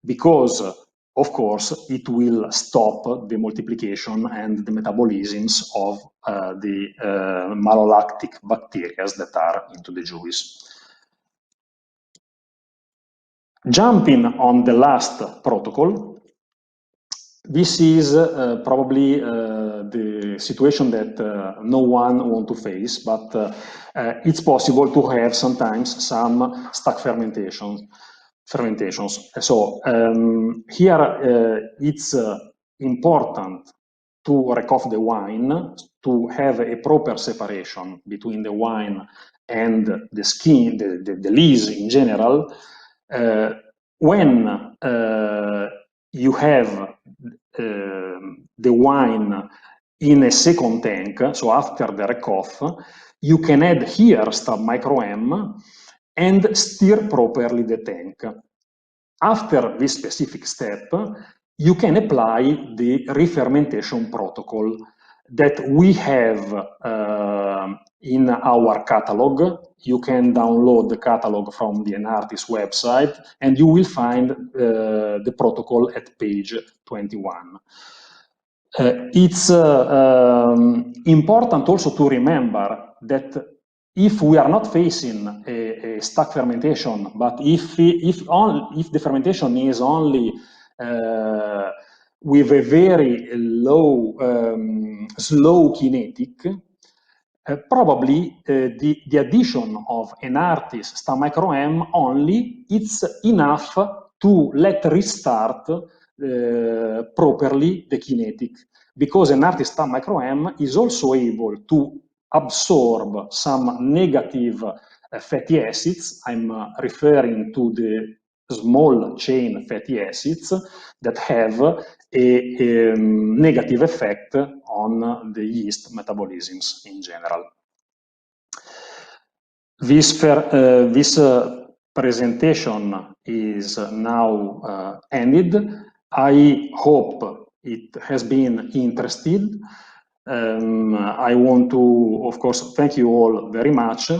because of course it will stop the multiplication and the metabolisms of the malolactic bacteria that are into the juice. Jumping on the last protocol, this is probably the situation that no one wants to face, but it's possible to have sometimes some stack fermentations. So here it's important to recoff the wine, to have a proper separation between the wine and the skin, the lees in general. When you have the wine in a second tank, so after the recoff, you can add here Artistab micro-M and stir properly the tank. After this specific step, you can apply the re-fermentation protocol that we have in our catalog. You can download the catalog from the Enartis website, and you will find the protocol at page 21. It's important also to remember that if we are not facing a stack fermentation, but if the fermentation is only with a very low, slow kinetic, probably the addition of an artist star micro M only, it's enough to let restart properly the kinetic, because an artist star micro M is also able to absorb some negative fatty acids. I'm referring to the small chain fatty acids that have a negative effect on the yeast metabolisms in general. This presentation is now ended. I hope it has been interesting. I want to, of course, thank you all very much.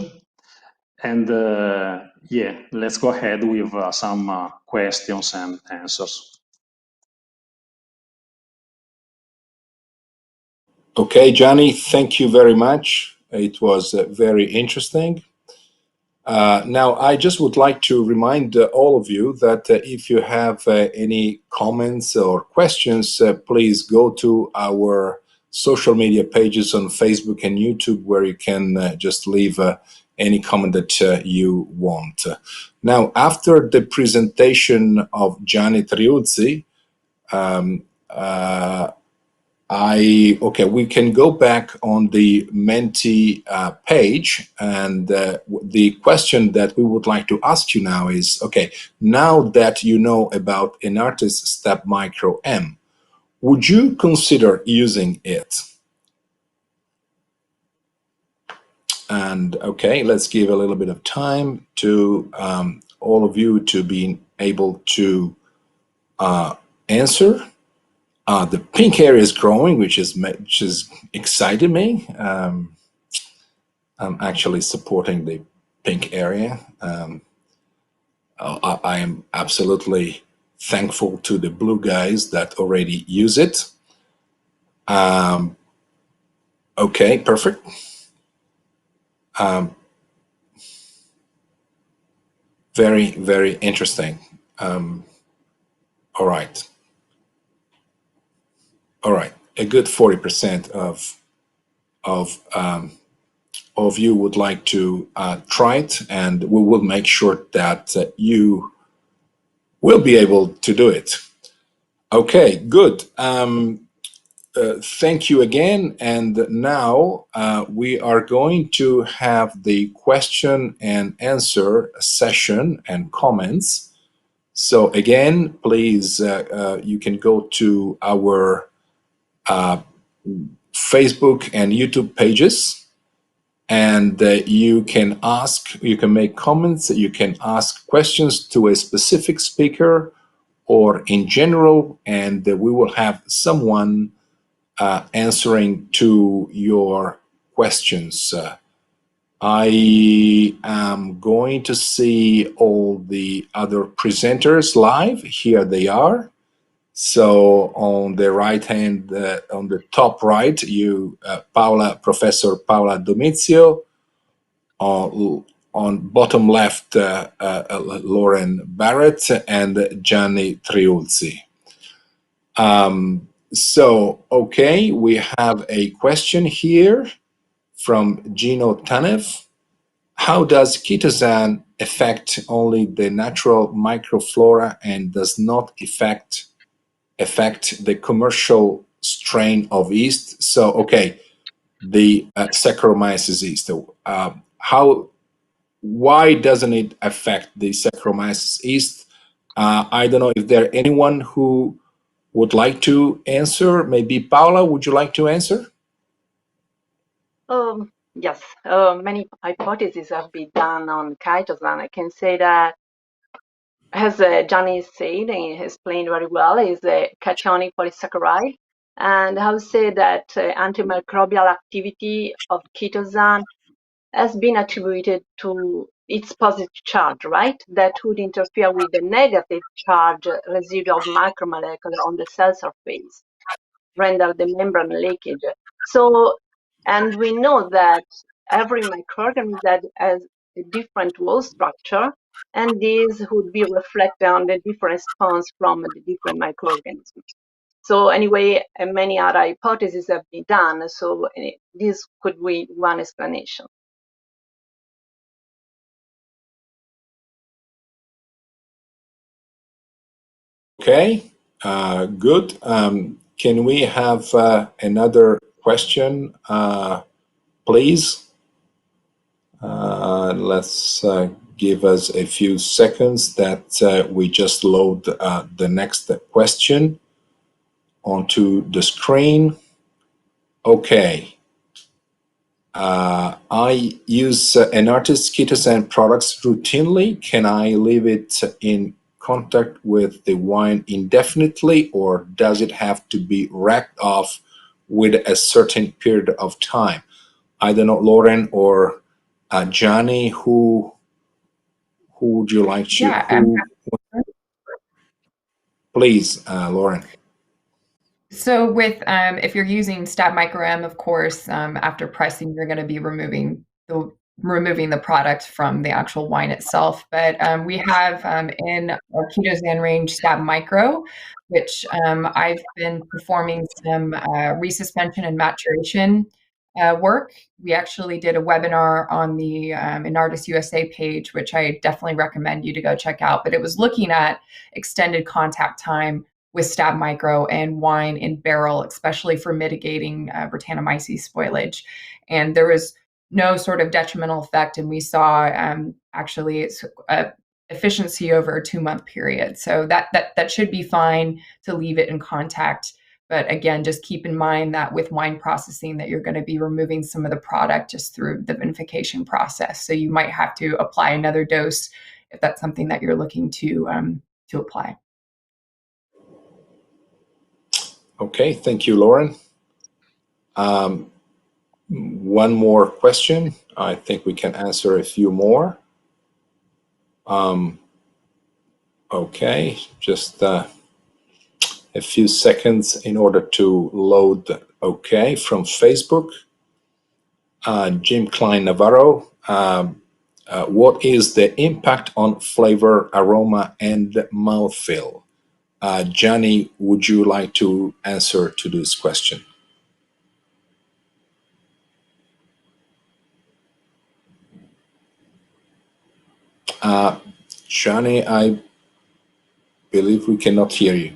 And yeah, let's go ahead with some questions and answers. Okay, Gianni, thank you very much. It was very interesting. Now, I just would like to remind all of you that if you have any comments or questions, please go to our social media pages on Facebook and YouTube, where you can just leave any comment that you want. Now, after the presentation of Gianni Triuzzi, we can go back on the Menti page, and the question that we would like to ask you now is, okay, now that you know about Enartis Step Micro M, would you consider using it? And okay, let's give a little bit of time to all of you to be able to answer. The pink area is growing, which is exciting me. I'm actually supporting the pink area. I am absolutely thankful to the blue guys that already use it. Okay, perfect. Very, very interesting. All right. All right. A good 40% of you would like to try it, and we will make sure that you will be able to do it. Okay, good. Thank you again. And now we are going to have the question and answer session and comments. So again, please, you can go to our Facebook and YouTube pages, and you can make comments, you can ask questions to a specific speaker or in general, and we will have someone answering to your questions. I am going to see all the other presenters live. Here they are. So on the right hand, on the top right, Professor Paola Domizio. On bottom left, Lauren Barrett and Gianni Triuzzi. So, okay, we have a question here from Gino Tanev. How does Chitosan affect only the natural microflora and does not affect the commercial strain of yeast? So, okay, the Saccharomyces yeast. Why doesn't it affect the Saccharomyces yeast? I don't know if there anyone who would like to answer. Maybe Paola, would you like to answer? Yes, many hypotheses have been done on Chitosan. I can say that, as Gianni said and explained very well, is a cationic polysaccharide. And I would say that antimicrobial activity of Chitosan has been attributed to its positive charge, right? That would interfere with the negative charge residual macromolecule on the cell surface, render the membrane leakage. So, and we know that every microorganism that has a different wall structure, and this would be reflected on the different response from the different microorganisms. So anyway, many other hypotheses have been done, so this could be one explanation. Okay, good. Can we have another question, please? Let's give us a few seconds that we just load the next question onto the screen. Okay. I use Enartis Chitosan products routinely. Can I leave it in contact with the wine indefinitely, or does it have to be racked off with a certain period of time? I don't know, Lauren or Johnny, who would you like to? Yeah, Please, Lauren. so with if you're using Stab Micro M, of course, after pressing, you're going to be removing the product from the actual wine itself. But we have in our Chitosan range Stab Micro, which I've been performing some resuspension and maturation work. We actually did a webinar on the Enartis USA page, which I definitely recommend you to go check out. But it was looking at extended contact time with Stab Micro and wine in barrel, especially for mitigating Brettanomyces spoilage. And there was no sort of detrimental effect. And we saw actually it's efficiency over a 2-month period. So that should be fine to leave it in contact. But again, just keep in mind that with wine processing that you're going to be removing some of the product just through the vinification process. So you might have to apply another dose if that's something that you're looking to apply. Okay, thank you, Lauren. One more question. I think we can answer a few more. Okay, just a few seconds in order to load. Okay, from Facebook. Jim Klein Navarro. What is the impact on flavor, aroma, and mouthfeel? Johnny, would you like to answer to this question? Johnny, I believe we cannot hear you.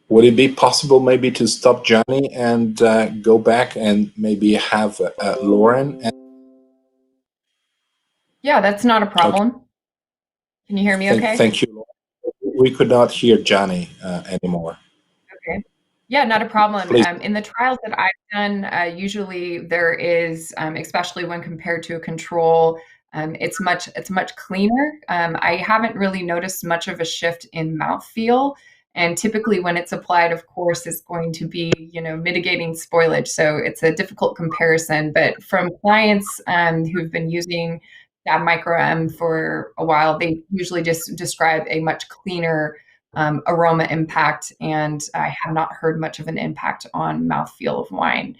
Would it be possible maybe to stop Johnny and go back and maybe have Lauren? Yeah, that's not a problem. Okay. Can you hear me okay? Thank you. We could not hear Johnny anymore. Okay. Yeah, not a problem. In the trials that I've done, usually there is, especially when compared to a control, it's much cleaner. I haven't really noticed much of a shift in mouthfeel. And typically when it's applied, of course, it's going to be, mitigating spoilage. So it's a difficult comparison. But from clients who've been using Stab Micro M for a while, they usually just describe a much cleaner aroma impact, and I have not heard much of an impact on mouthfeel of wine.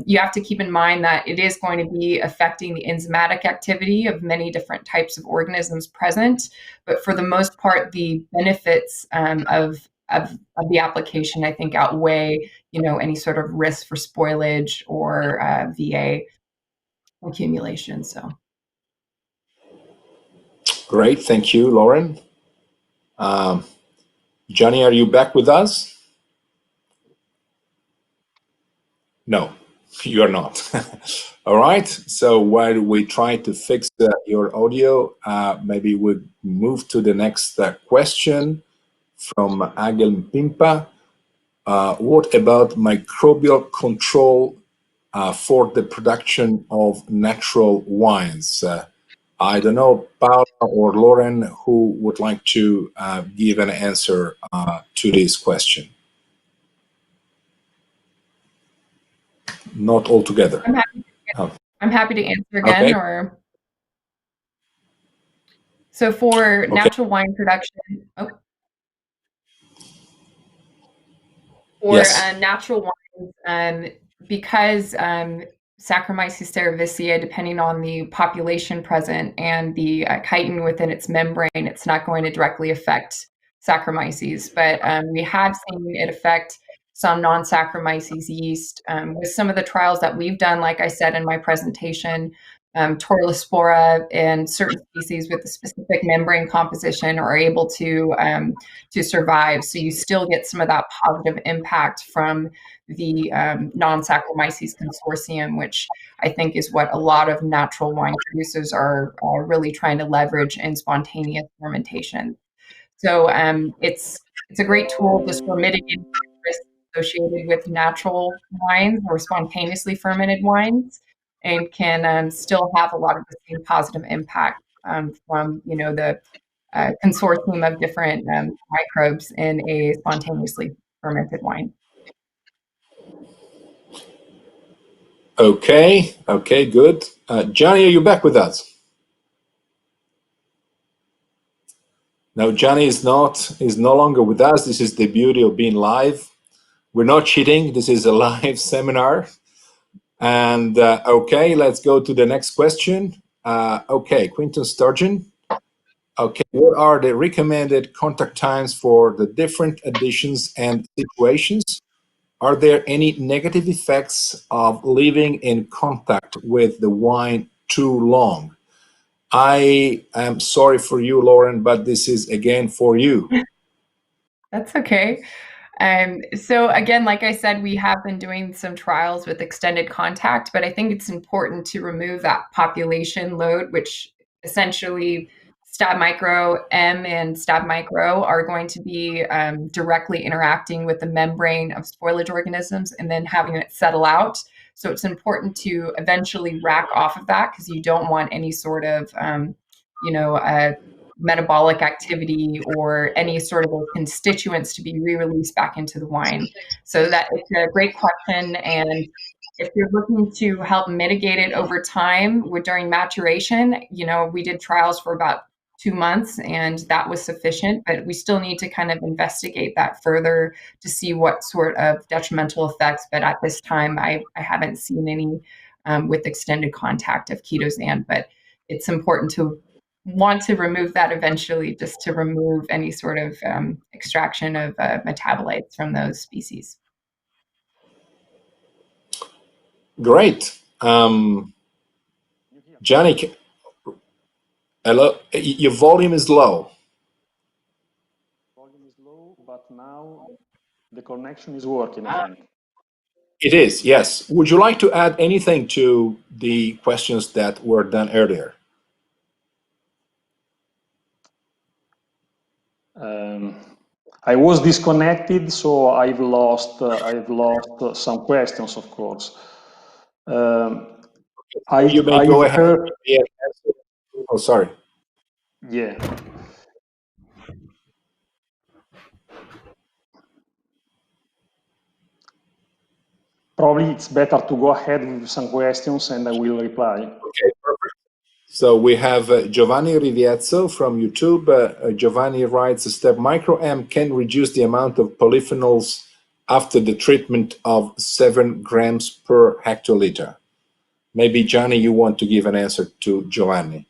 You have to keep in mind that it is going to be affecting the enzymatic activity of many different types of organisms present, but for the most part, the benefits of the application, I think, outweigh any sort of risk for spoilage or VA accumulation. So. Great, thank you, Lauren. Johnny, are you back with us? No, you're not. All right, so while we try to fix your audio, maybe we'll move to the next question from Agel Pimpa. What about microbial control for the production of natural wines? I don't know, Paula or Lauren, who would like to give an answer to this question? Not altogether. I'm happy to answer again. Okay. So for Okay. natural wine production, Yes. natural wines, because Saccharomyces cerevisiae, depending on the population present and the chitin within its membrane, it's not going to directly affect Saccharomyces. But we have seen it affect some non-Saccharomyces yeast. With some of the trials that we've done, like I said in my presentation, Torulaspora and certain species with a specific membrane composition are able to survive. So you still get some of that positive impact from the non-Saccharomyces consortium, which I think is what a lot of natural wine producers are really trying to leverage in spontaneous fermentation. So it's a great tool just for mitigating risks associated with natural wines or spontaneously fermented wines, and can still have a lot of the same positive impact from the consortium of different microbes in a spontaneously fermented wine. Okay. Okay. Good. Johnny, are you back with us? No, Johnny is no longer with us. This is the beauty of being live. We're not cheating. This is a live seminar. And okay, let's go to the next question. Okay, Quinton Sturgeon. Okay, what are the recommended contact times for the different additions and situations? Are there any negative effects of living in contact with the wine too long? I am sorry for you, Lauren, but this is again for you. That's okay. So again, like I said, we have been doing some trials with extended contact, but I think it's important to remove that population load, which essentially Stab Micro M and Stab Micro are going to be directly interacting with the membrane of spoilage organisms and then having it settle out. So it's important to eventually rack off of that because you don't want any sort of, metabolic activity or any sort of constituents to be re-released back into the wine. So that it's a great question. And if you're looking to help mitigate it over time during maturation, we did trials for about 2 months and that was sufficient, but we still need to kind of investigate that further to see what sort of detrimental effects. But at this time, I haven't seen any with extended contact of Chitosan, but it's important to want to remove that eventually just to remove any sort of extraction of metabolites from those species. Great. Johnny, hello, your volume is low. Volume is low, but now the connection is working, I think. It is, yes. Would you like to add anything to the questions that were done earlier? I was disconnected, so I've lost some questions, of course. You may go ahead. Oh, sorry. Yeah. Probably it's better to go ahead with some questions and I will reply. Okay, perfect. So we have Giovanni Riviezzo from YouTube. Giovanni writes, Stab Micro M can reduce the amount of polyphenols after the treatment of 7 grams per hectoliter. Maybe, Johnny, you want to give an answer to Giovanni.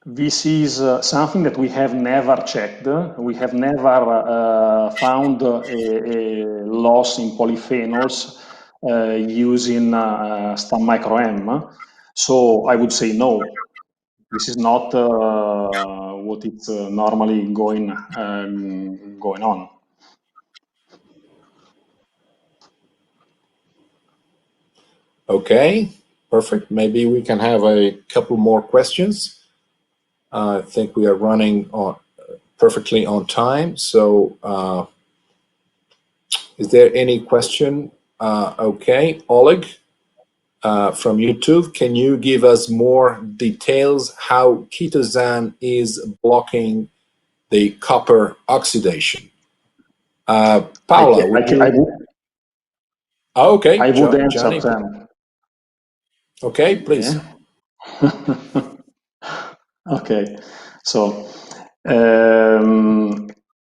This is something that we have never checked. We have never found a loss in polyphenols using Stab Micro M. So I would say no. This is not what it's normally going on. Okay, perfect. Maybe we can have a couple more questions. I think we are running on perfectly on time. So is there any question? Okay, Oleg from YouTube, can you give us more details how Chitosan is blocking the copper oxidation? Paula, okay, I would answer Johnny. them. Okay, please. Yeah. Okay, so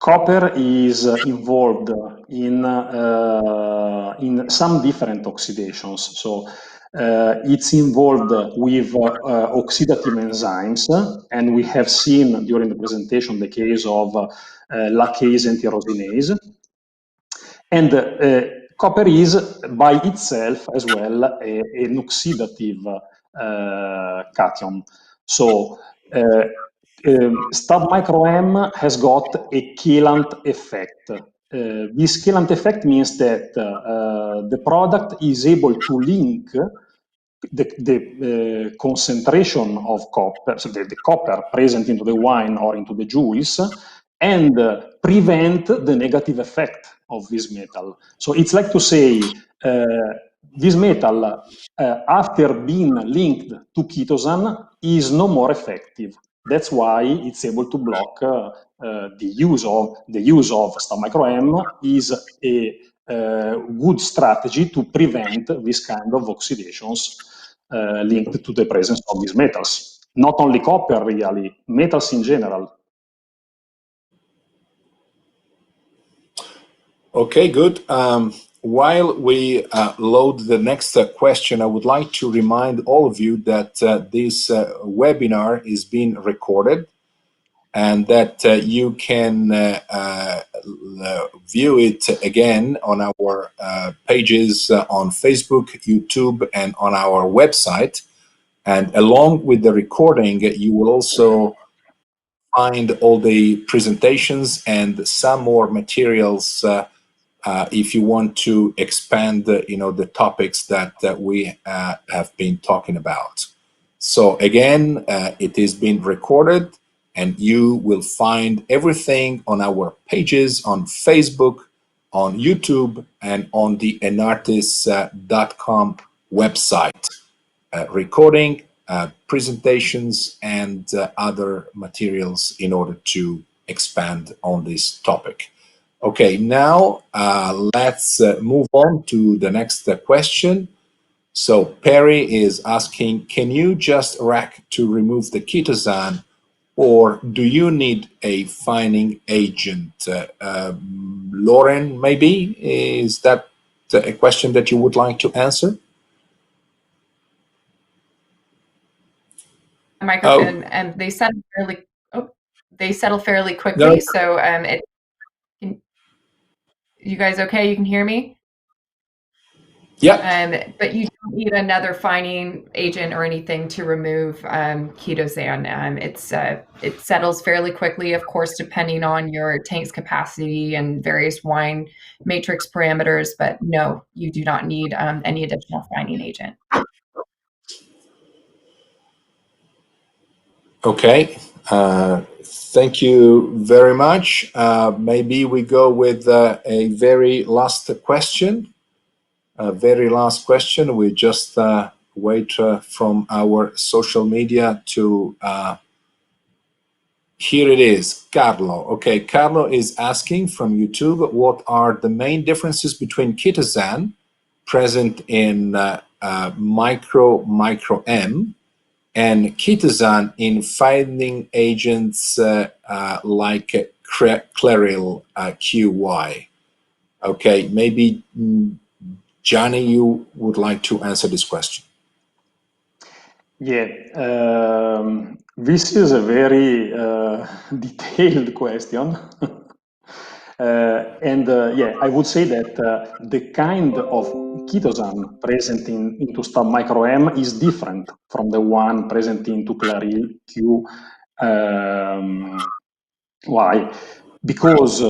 copper is involved in some different oxidations. So it's involved with oxidative enzymes, and we have seen during the presentation the case of lactase and tyrosinase. And copper is by itself as well an oxidative cation. So stab micro M has got a chelant effect. This chelant effect means that the product is able to link the concentration of copper, so the copper present into the wine or into the juice, and prevent the negative effect of this metal. So it's like to say this metal, after being linked to chitosan, is no more effective. That's why it's able to block the use of stab micro M is a good strategy to prevent this kind of oxidations linked to the presence of these metals. Not only copper, really, metals in general. Okay, good. While we load the next question, I would like to remind all of you that this webinar is being recorded and that you can view it again on our pages on Facebook, YouTube, and on our website. And along with the recording, you will also find all the presentations and some more materials if you want to expand the topics that we have been talking about. So again, it is being recorded, and you will find everything on our pages on Facebook, on YouTube, and on the enartis.com website. Recording, presentations, and other materials in order to expand on this topic. Okay, now let's move on to the next question. So Perry is asking, can you just rack to remove the chitosan, or do you need a fining agent? Lauren, maybe? Is that a question that you would like to answer? Microphone, and they settle fairly quickly. No. So you guys okay? You can hear me? Yeah. But you don't need another fining agent or anything to remove chitosan. It settles fairly quickly, of course, depending on your tank's capacity and various wine matrix parameters. But no, you do not need any additional fining agent. Okay. Thank you very much. Maybe we go with a very last question. We just wait from our social media to here it is, Carlo. Okay, Carlo is asking from YouTube, what are the main differences between chitosan present in micro M and chitosan in fining agents like Claryl QY? Okay, maybe Gianni, you would like to answer this question. Yeah, this is a very detailed question. Yeah, I would say that the kind of chitosan present into stab micro M is different from the one present into Claryl Q. Why? Because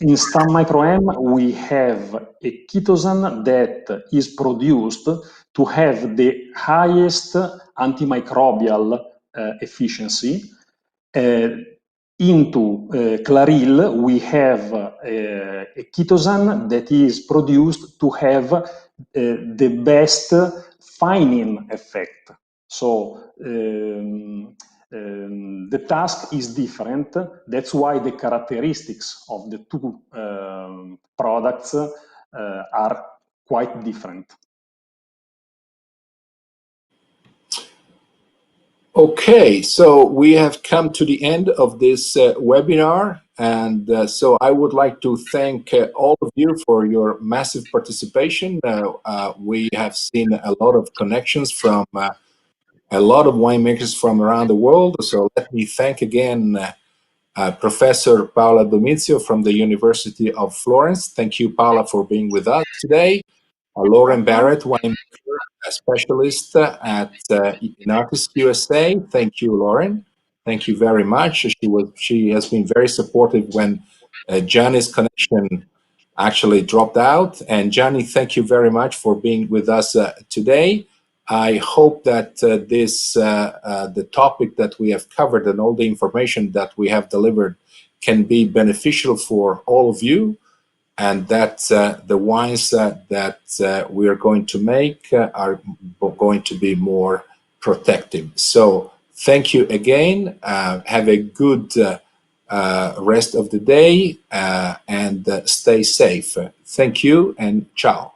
in stab micro M we have a chitosan that is produced to have the highest antimicrobial efficiency. Into Claryl, we have a chitosan that is produced to have the best fining effect. So the task is different. That's why the characteristics of the two products are quite different. Okay, so we have come to the end of this webinar, and so I would like to thank all of you for your massive participation. We have seen a lot of connections from a lot of winemakers from around the world. So let me thank again Professor Paola Domizio from the University of Florence. Thank you, Paola, for being with us today. Lauren Barrett, winemaker, a specialist at Inartis USA. Thank you, Lauren. Thank you very much. She has been very supportive when Gianni's connection actually dropped out. And Gianni, thank you very much for being with us today. I hope that the topic that we have covered and all the information that we have delivered can be beneficial for all of you, and that the wines that we are going to make are going to be more protective. So thank you again. Have a good rest of the day and stay safe. Thank you and ciao.